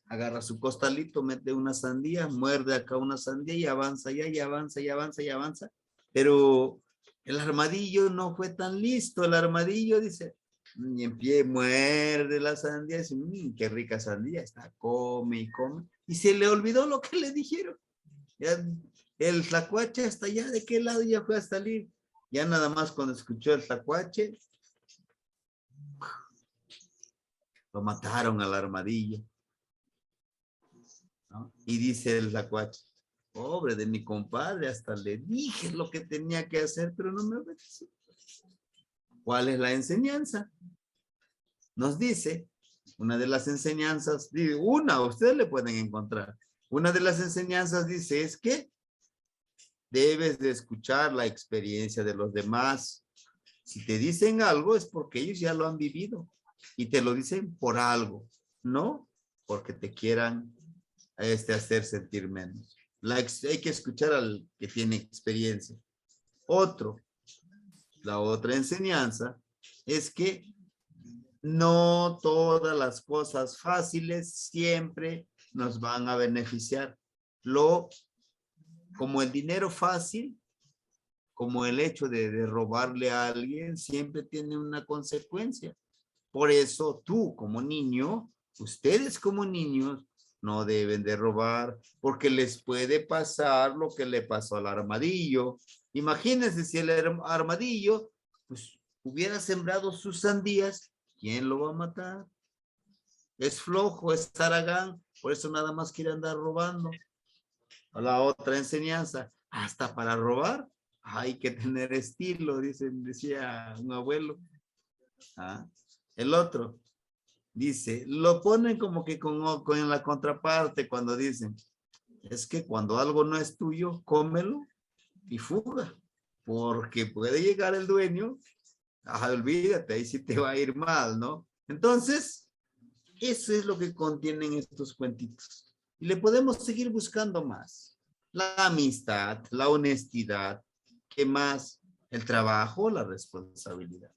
agarra su costalito, mete una sandía, muerde acá una sandía y avanza ya, y avanza, y avanza, y avanza. Pero el armadillo no fue tan listo, el armadillo dice, y en pie muerde la sandía, dice, qué rica sandía, está, come y come, y se le olvidó lo que le dijeron. Ya, el tlacuache hasta allá, ¿de qué lado ya fue a salir? Ya nada más cuando escuchó el tlacuache, lo mataron al armadillo, ¿no? Y dice el tlacuache, pobre de mi compadre, hasta le dije lo que tenía que hacer, pero no me obedeció. ¿Cuál es la enseñanza? Nos dice, una de las enseñanzas, ustedes le pueden encontrar. Una de las enseñanzas dice es que debes de escuchar la experiencia de los demás. Si te dicen algo es porque ellos ya lo han vivido y te lo dicen por algo, no porque te quieran hacer sentir menos. Hay que escuchar al que tiene experiencia. La otra enseñanza es que no todas las cosas fáciles siempre nos van a beneficiar. Como el dinero fácil, como el hecho de robarle a alguien, siempre tiene una consecuencia. Por eso tú como niño, ustedes como niños, no deben de robar, porque les puede pasar lo que le pasó al armadillo. Imagínense si el armadillo pues, hubiera sembrado sus sandías, ¿quién lo va a matar? Es flojo, es zaragán, por eso nada más quiere andar robando. La otra enseñanza, hasta para robar hay que tener estilo, decía un abuelo. El otro dice, lo ponen como que con la contraparte cuando dicen, es que cuando algo no es tuyo, cómelo y fuga, porque puede llegar el dueño, olvídate, ahí sí te va a ir mal, ¿no? Entonces, eso es lo que contienen estos cuentitos. Y le podemos seguir buscando más. La amistad, la honestidad, ¿qué más? El trabajo, la responsabilidad.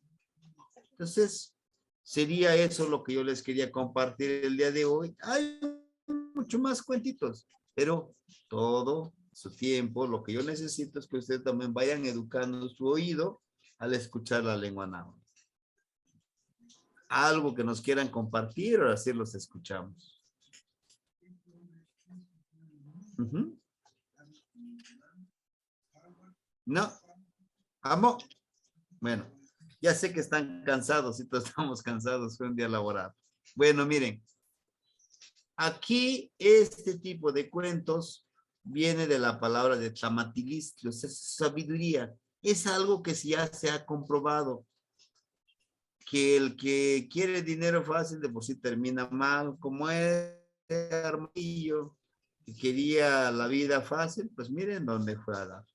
Entonces, sería eso lo que yo les quería compartir el día de hoy. Hay mucho más cuentitos, pero todo su tiempo, lo que yo necesito es que ustedes también vayan educando su oído al escuchar la lengua náhuatl. Algo que nos quieran compartir, ahora sí los escuchamos. No, amo. Bueno, ya sé que están cansados y todos estamos cansados, fue un día laboral. Bueno, miren, aquí este tipo de cuentos viene de la palabra de Tlamatilistli, es sabiduría. Es algo que ya se ha comprobado, que el que quiere dinero fácil de por sí termina mal, como es Armadillo, que quería la vida fácil, pues miren dónde fue a dar.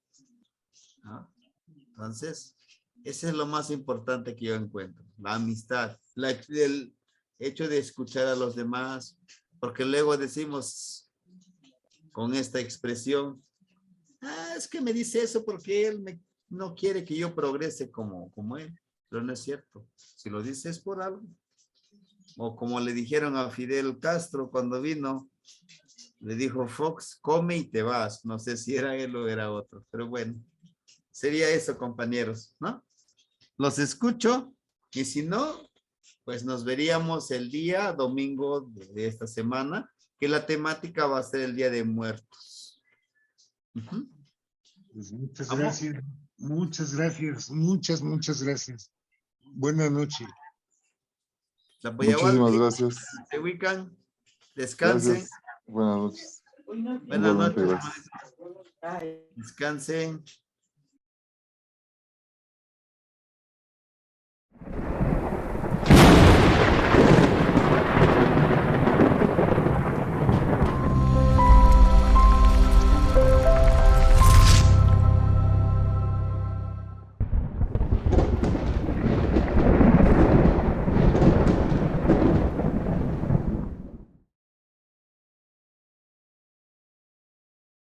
¿No? Entonces, ese es lo más importante que yo encuentro, la amistad, el hecho de escuchar a los demás, porque luego decimos con esta expresión, es que me dice eso porque él no quiere que yo progrese como él, pero no es cierto, si lo dice es por algo. O como le dijeron a Fidel Castro cuando vino, le dijo Fox, come y te vas, no sé si era él o era otro, pero bueno, sería eso, compañeros, ¿no? Los escucho y si no, pues nos veríamos el día domingo de esta semana, que la temática va a ser el Día de Muertos. Pues muchas gracias, muchas gracias. Buenas noches. Muchísimas gracias. Se ubican, descansen. Gracias. Buenas noches. Buenas noches. Gracias. Descansen.